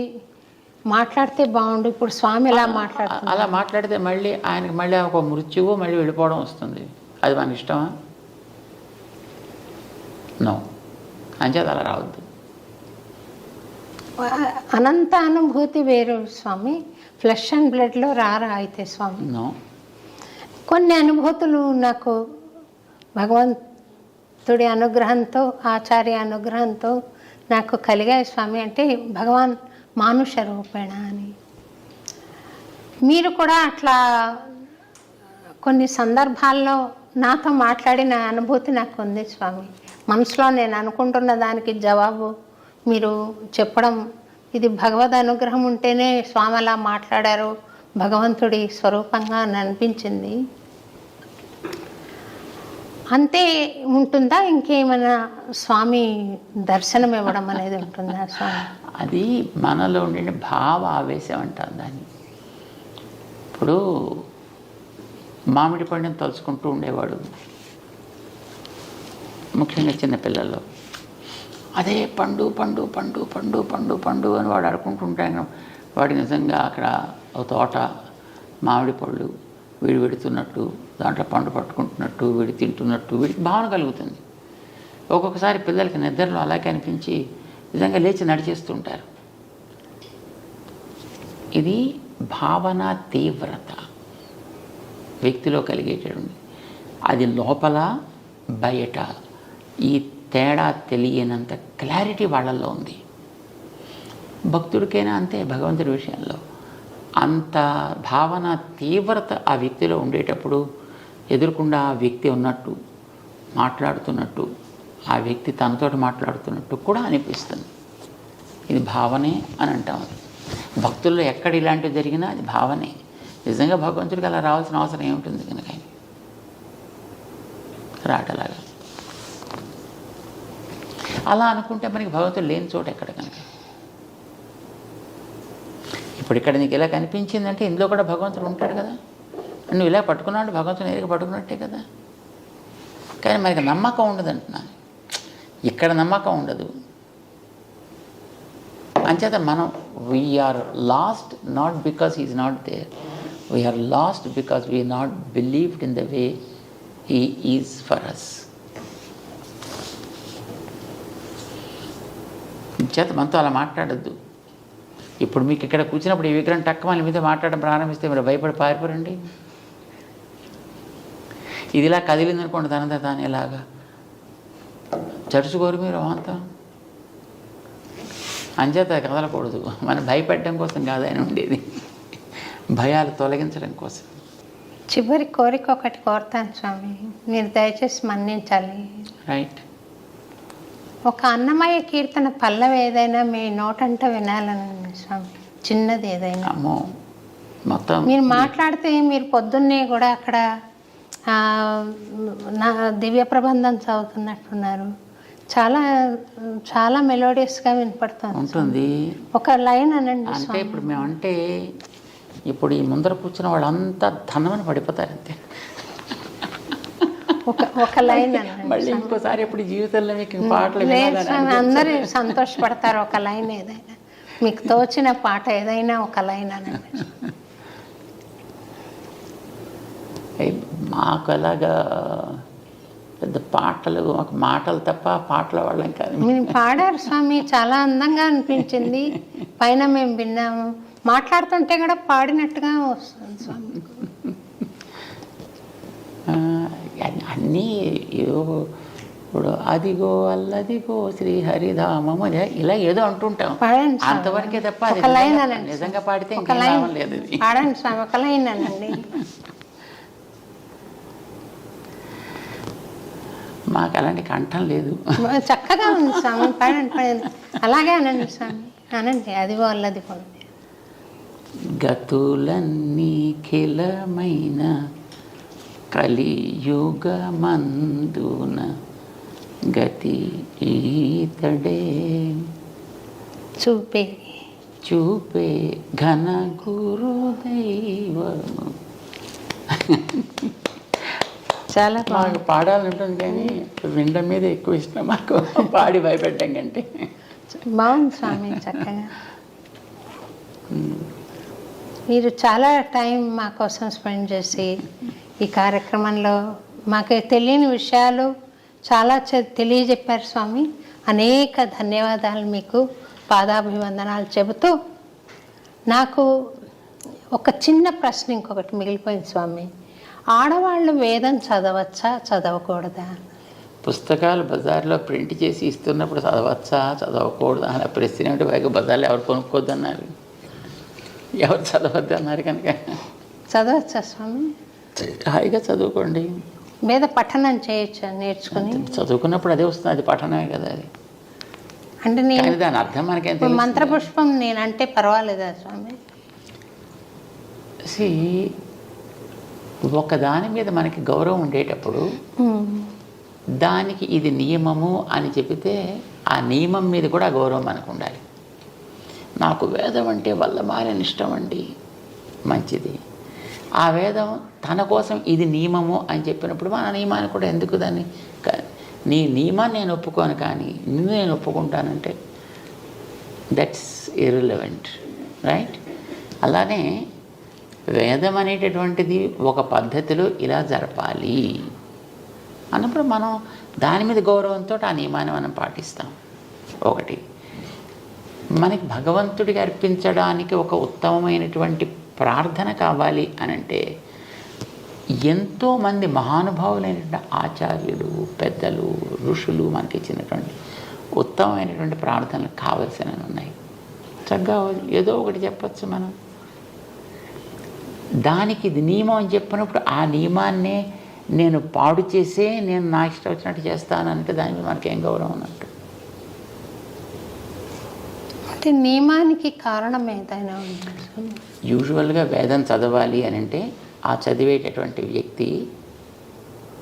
మాట్లాడితే బాగుండు. ఇప్పుడు స్వామి ఎలా మాట్లాడుతున్నారు? అలా మాట్లాడితే మళ్ళీ ఆయనకి మళ్ళీ ఒక మృత్యువు, మళ్ళీ వెళ్ళిపోవడం వస్తుంది. అది మన ఇష్టమా? నో. అంచేది అలా రావద్దు. అనంత అనుభూతి వేరు స్వామి, ఫ్లెష్ అండ్ బ్లడ్లో రారా అయితే స్వామి? నో. కొన్ని అనుభూతులు నాకు భగవంతుడి అనుగ్రహంతో, ఆచార్య అనుగ్రహంతో నాకు కలిగాయి స్వామి. అంటే భగవాన్ మానుష రూపేణ అని. మీరు కూడా అట్లా కొన్ని సందర్భాల్లో నాతో మాట్లాడిన అనుభూతి నాకు ఉంది స్వామి. మనసులో నేను అనుకుంటున్న దానికి జవాబు మీరు చెప్పడం, ఇది భగవద్ అనుగ్రహం ఉంటేనే స్వామి అలా మాట్లాడారు, భగవంతుడి స్వరూపంగా అని అనిపించింది. అంతే ఉంటుందా? ఇంకేమైనా స్వామి దర్శనం ఇవ్వడం అనేది ఉంటుందా స్వామి? అది మనలో ఉండే భావ ఆవేశం అంటారు దాన్ని. ఇప్పుడు మామిడి పండుని తలుచుకుంటూ ఉండేవాడు, ముఖ్యంగా చిన్నపిల్లల్లో. అదే పండు పండు పండు పండు పండు పండు అని వాడు అనుకుంటుంటాను. వాడు నిజంగా అక్కడ ఒక తోట మామిడి పళ్ళు వీడు పెడుతున్నట్టు, దాంట్లో పండు పట్టుకుంటున్నట్టు, వీడు తింటున్నట్టు వీడికి భావన కలుగుతుంది. ఒక్కొక్కసారి పిల్లలకి నిద్రలో అలాగే అనిపించి నిజంగా లేచి నడిచేస్తుంటారు. ఇది భావన తీవ్రత వ్యక్తిలో కలిగేటటువంటి. అది లోపల బయట ఈ తేడా తెలియనంత క్లారిటీ వాళ్ళల్లో ఉంది. భక్తుడికైనా అంతే, భగవంతుడి విషయంలో అంత భావన తీవ్రత ఆ వ్యక్తిలో ఉండేటప్పుడు ఎదురుకుండా ఆ వ్యక్తి ఉన్నట్టు, మాట్లాడుతున్నట్టు, ఆ వ్యక్తి తనతోటి మాట్లాడుతున్నట్టు కూడా అనిపిస్తుంది. ఇది భావనే అని అంటాం. భక్తుల్లో ఎక్కడ ఇలాంటివి జరిగినా అది భావనే. నిజంగా భగవంతుడికి అలా రావాల్సిన అవసరం ఏముంటుంది కనుక రాటలాగా అలా అనుకుంటే మనకి భగవంతుడు లేని చోట ఎక్కడ కనుక. ఇప్పుడు ఇక్కడ నీకు ఇలా కనిపించిందంటే ఇందులో కూడా భగవంతుడు ఉంటాడు కదా. నువ్వు ఇలా పట్టుకున్నాడు, భగవంతుని ఎదురుగా పట్టుకున్నట్టే కదా. కానీ మనకి నమ్మకం ఉండదు అంటున్నాను. ఇక్కడ నమ్మకం ఉండదు. అంచేత మనం we're lost not because he is not there, we're lost because we not believed in the way he is for us. చేత మనతో అలా మాట్లాడద్దు. ఇప్పుడు మీకు ఇక్కడ కూర్చున్నప్పుడు ఈ విగ్రహం టక్కమని మీతో మాట్లాడడం ప్రారంభిస్తే మీరు భయపడి పారిపోరండి. ఇది ఇలా కదిలిందనుకోండి తనంతా తాను ఇలాగా చడుచుకోరు మీరు అంతా. అంచేత కదలకూడదు. మనం భయపెట్టడం కోసం కాదు ఆయన ఉండేది, భయాలు తొలగించడం కోసం. చివరి కోరిక ఒకటి కోరుతాను స్వామి, మీరు దయచేసి మన్నించాలి. రైట్. ఒక అన్నమయ్య కీర్తన పల్లవి ఏదైనా మీ నోటంట వినాలని స్వామి. చిన్నది ఏదైనా. అమ్మో మొత్తం మీరు మాట్లాడితే మీరు పొద్దున్నే కూడా అక్కడ నా దివ్య ప్రబంధం చదువుతున్నట్టున్నారు. చాలా చాలా మెలోడియస్గా వినపడుతుంది ఉంటుంది. ఒక లైన్ అనండి. అంటే ఇప్పుడు మేమంటే ఇప్పుడు ఈ ముందర కూర్చున్న వాళ్ళంతా ధనమని పడిపోతారు అంతే. ఒక లైన్ అనండి. మళ్ళీ ఇంకోసారి ఇప్పుడు జీవితంలో మీకు పాటలు లేదు స్వామి, అందరూ సంతోషపడతారు. ఒక లైన్ ఏదైనా మీకు తోచిన పాట ఏదైనా ఒక లైన్ అనండి. మాకు అలాగా పెద్ద పాటలు, మాకు మాటలు తప్ప పాటల వాళ్ళం కాదు. మీరు పాడారు స్వామి, చాలా అందంగా అనిపించింది. పైన మేము విన్నాము, మాట్లాడుతుంటే కూడా పాడినట్టుగా వస్తుంది స్వామి. అన్నీ ఇప్పుడు అదిగో అల్లదిగో శ్రీహరిధామము ఇలా ఏదో అంటుంటాం, అంతవరకే తప్ప ఒక లైన్ అనండి. నిజంగా పాడితే ఒక లైన్ లేదు. పాడండి స్వామి, ఒక లైన్ అనండి. మాకు అలాంటి కంఠం లేదు. చక్కగా ఉంది స్వామి, పాడండి పాడండి. అలాగే అనండి స్వామి, అనండి. అదిగో అల్లదిగో. గతులన్నీ ఖిలమైన కలియుగమందున గతి ఈతడే చూపే చూపే ఘన గురుదైవము. చాలా మాకు పాడాలని ఉంటుంది కానీ వినడం మీద ఎక్కువ ఇష్టం మాకు, పాడి భయపెట్టడం కంటే. బాగుంది స్వామి, చక్కగా. మీరు చాలా టైం మా కోసం స్పెండ్ చేసి ఈ కార్యక్రమంలో మాకు తెలియని విషయాలు చాలా తెలియజెప్పారు స్వామి. అనేక ధన్యవాదాలు మీకు, పాదాభివందనాలు చెబుతూ నాకు ఒక చిన్న ప్రశ్న ఇంకొకటి మిగిలిపోయింది స్వామి. ఆడవాళ్ళు వేదం చదవచ్చా చదవకూడదా? పుస్తకాలు బజార్లో ప్రింట్ చేసి ఇస్తున్నప్పుడు చదవచ్చా చదవకూడదా అనే ప్రశ్న ఏమిటి? పైగా బజార్లో ఎవరు కొనుక్కోద్దు అన్నారు, ఎవరు చదవద్దు అన్నారు. కనుక చదవచ్చా స్వామి? హాయిగా చదువుకోండి. వేద పఠనం చేయొచ్చు, నేర్చుకుని చదువుకున్నప్పుడు అదే వస్తుంది, అది పఠనమే కదా అది. అంటే నేను దాని అర్థం మనకేం తెలుసు? మంత్రపుష్పం నేనంటే పర్వాలేదా స్వామి? ఒక దాని మీద మనకి గౌరవం ఉండేటప్పుడు దానికి ఇది నియమము అని చెబితే ఆ నియమం మీద కూడా గౌరవం మనకు ఉండాలి. నాకు వేదం అంటే వల్ల మారిన ఇష్టం అండి, మంచిది. ఆ వేదం తన కోసం ఇది నియమము అని చెప్పినప్పుడు మన నియమాన్ని కూడా ఎందుకు దాన్ని, నీ నియమాన్ని నేను ఒప్పుకోను కానీ నిన్ను నేను ఒప్పుకుంటానంటే దట్స్ ఇర్రిలవెంట్, రైట్? అలానే వేదం అనేటటువంటిది ఒక పద్ధతిలో ఇలా జరపాలి అన్నప్పుడు మనం దాని మీద గౌరవంతో ఆ నియమాన్ని మనం పాటిస్తాం. ఒకటి, మనకి భగవంతుడికి అర్పించడానికి ఒక ఉత్తమమైనటువంటి ప్రార్థన కావాలి అనంటే ఎంతోమంది మహానుభావులైనటువంటి ఆచార్యులు, పెద్దలు, ఋషులు మనకి ఇచ్చినటువంటి ఉత్తమమైనటువంటి ప్రార్థనలు కావలసినవి ఉన్నాయి. చక్కగా ఏదో ఒకటి చెప్పచ్చు మనం. దానికి ఇది నియమం అని చెప్పినప్పుడు ఆ నియమాన్నే నేను పాడు చేసే నేను నా ఇష్టం వచ్చినట్టు చేస్తానంటే దానికి మనకేం గౌరవం ఉన్నట్టు. అంటే నియమానికి కారణం ఏదైనా ఉంది? యూజువల్గా వేదం చదవాలి అని అంటే ఆ చదివేటటువంటి వ్యక్తి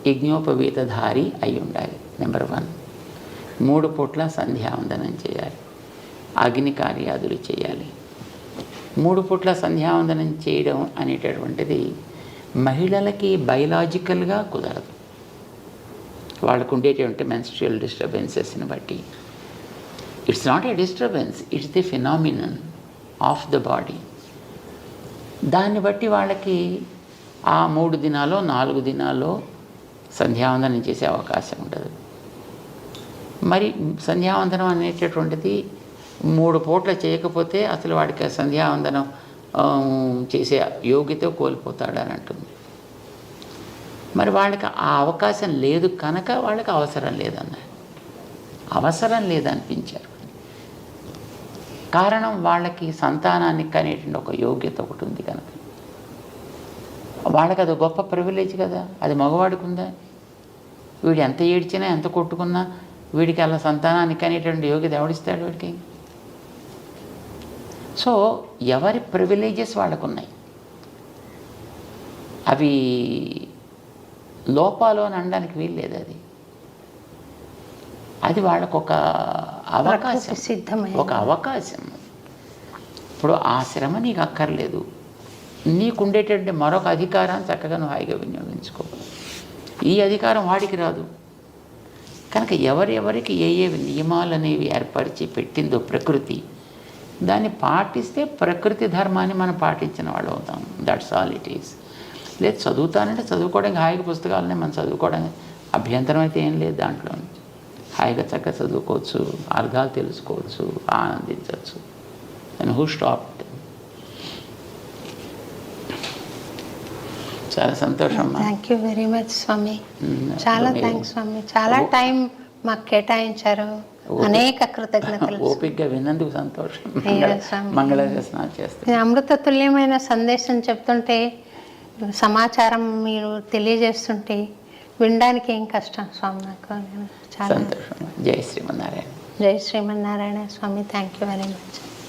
యజ్ఞోపవీతధారి అయి ఉండాలి. నెంబర్ 1. 3 పూట్ల సంధ్యావందనం చేయాలి, అగ్ని కార్యాదులు చేయాలి. 3 పూట్ల సంధ్యావందనం చేయడం అనేటటువంటిది మహిళలకి బయలాజికల్గా కుదరదు. వాళ్ళకు ఉండేటువంటి మెన్స్ట్రుయల్ డిస్టర్బెన్సెస్ని బట్టి. It's not a disturbance, it's the phenomenon of the body. దాన్ని బట్టి వాళ్ళకి ఆ 3 దినాల్లో 4 దినాల్లో సంధ్యావందనం చేసే అవకాశం ఉండదు. మరి సంధ్యావందనం అనేటటువంటిది 3 పూట్ల చేయకపోతే అసలు వాడికి సంధ్యావందనం చేసే యోగ్యత కోల్పోతాడు అని అంటుంది. మరి వాళ్ళకి ఆ అవకాశం లేదు కనుక వాళ్ళకి అవసరం లేదన్నారు. అవసరం లేదనిపించారు. కారణం వాళ్ళకి సంతానానికి అనేటువంటి ఒక యోగ్యత ఒకటి ఉంది కనుక. వాళ్ళకి అది గొప్ప ప్రివిలేజ్ కదా, అది మగవాడికి ఉందా? వీడు ఎంత ఏడ్చినా ఎంత కొట్టుకున్నా వీడికి అలా సంతానానికి అనేటువంటి యోగ్యత ఎవడిస్తాడు? వీడికి సో ఎవరి ప్రివిలేజెస్ వాళ్ళకు ఉన్నాయి. అవి లోపాలు అని అనడానికి వీల్లేదు. అది వాళ్ళకు ఒక అవకాశం, సిద్ధమైన ఒక అవకాశం. ఇప్పుడు ఆ శ్రమ నీకు అక్కర్లేదు, నీకు ఉండేటువంటి మరొక అధికారాన్ని చక్కగా నువ్వు హాయిగా వినియోగించుకో. ఈ అధికారం వాడికి రాదు కనుక ఎవరెవరికి ఏ ఏ నియమాలు అనేవి ఏర్పరిచి పెట్టిందో ప్రకృతి, దాన్ని పాటిస్తే ప్రకృతి ధర్మాన్ని మనం పాటించిన వాళ్ళు అవుతాం. That's all it is. లేదు చదువుతానంటే చదువుకోవడానికి హాయిగా పుస్తకాలనే మనం చదువుకోవడానికి అభ్యంతరం అయితే ఏం లేదు. దాంట్లో హాయిగా చక్కగా చదువుకోవచ్చు, అర్థాలు తెలుసుకోవచ్చు, ఆనందించవచ్చు. And who stopped? చాలా సంతోషం. థ్యాంక్ యూ వెరీ మచ్ స్వామి. చాలా థ్యాంక్స్ స్వామి. చాలా టైం మాకు కేటాయించారు. అనేక కృతజ్ఞతలు. ఓపికగా విన్నందుకు సంతోషం. స్వామి. మంగళాశాసనాలు చేస్తే అమృత తుల్యమైన సందేశం చెప్తుంటే, సమాచారం మీరు తెలియజేస్తుంటే వినడానికి ఏం కష్టం స్వామి నాకు. చాలా సంతోషం. జై శ్రీమన్నారాయణ. జై శ్రీమన్నారాయణ స్వామి. Thank you very much.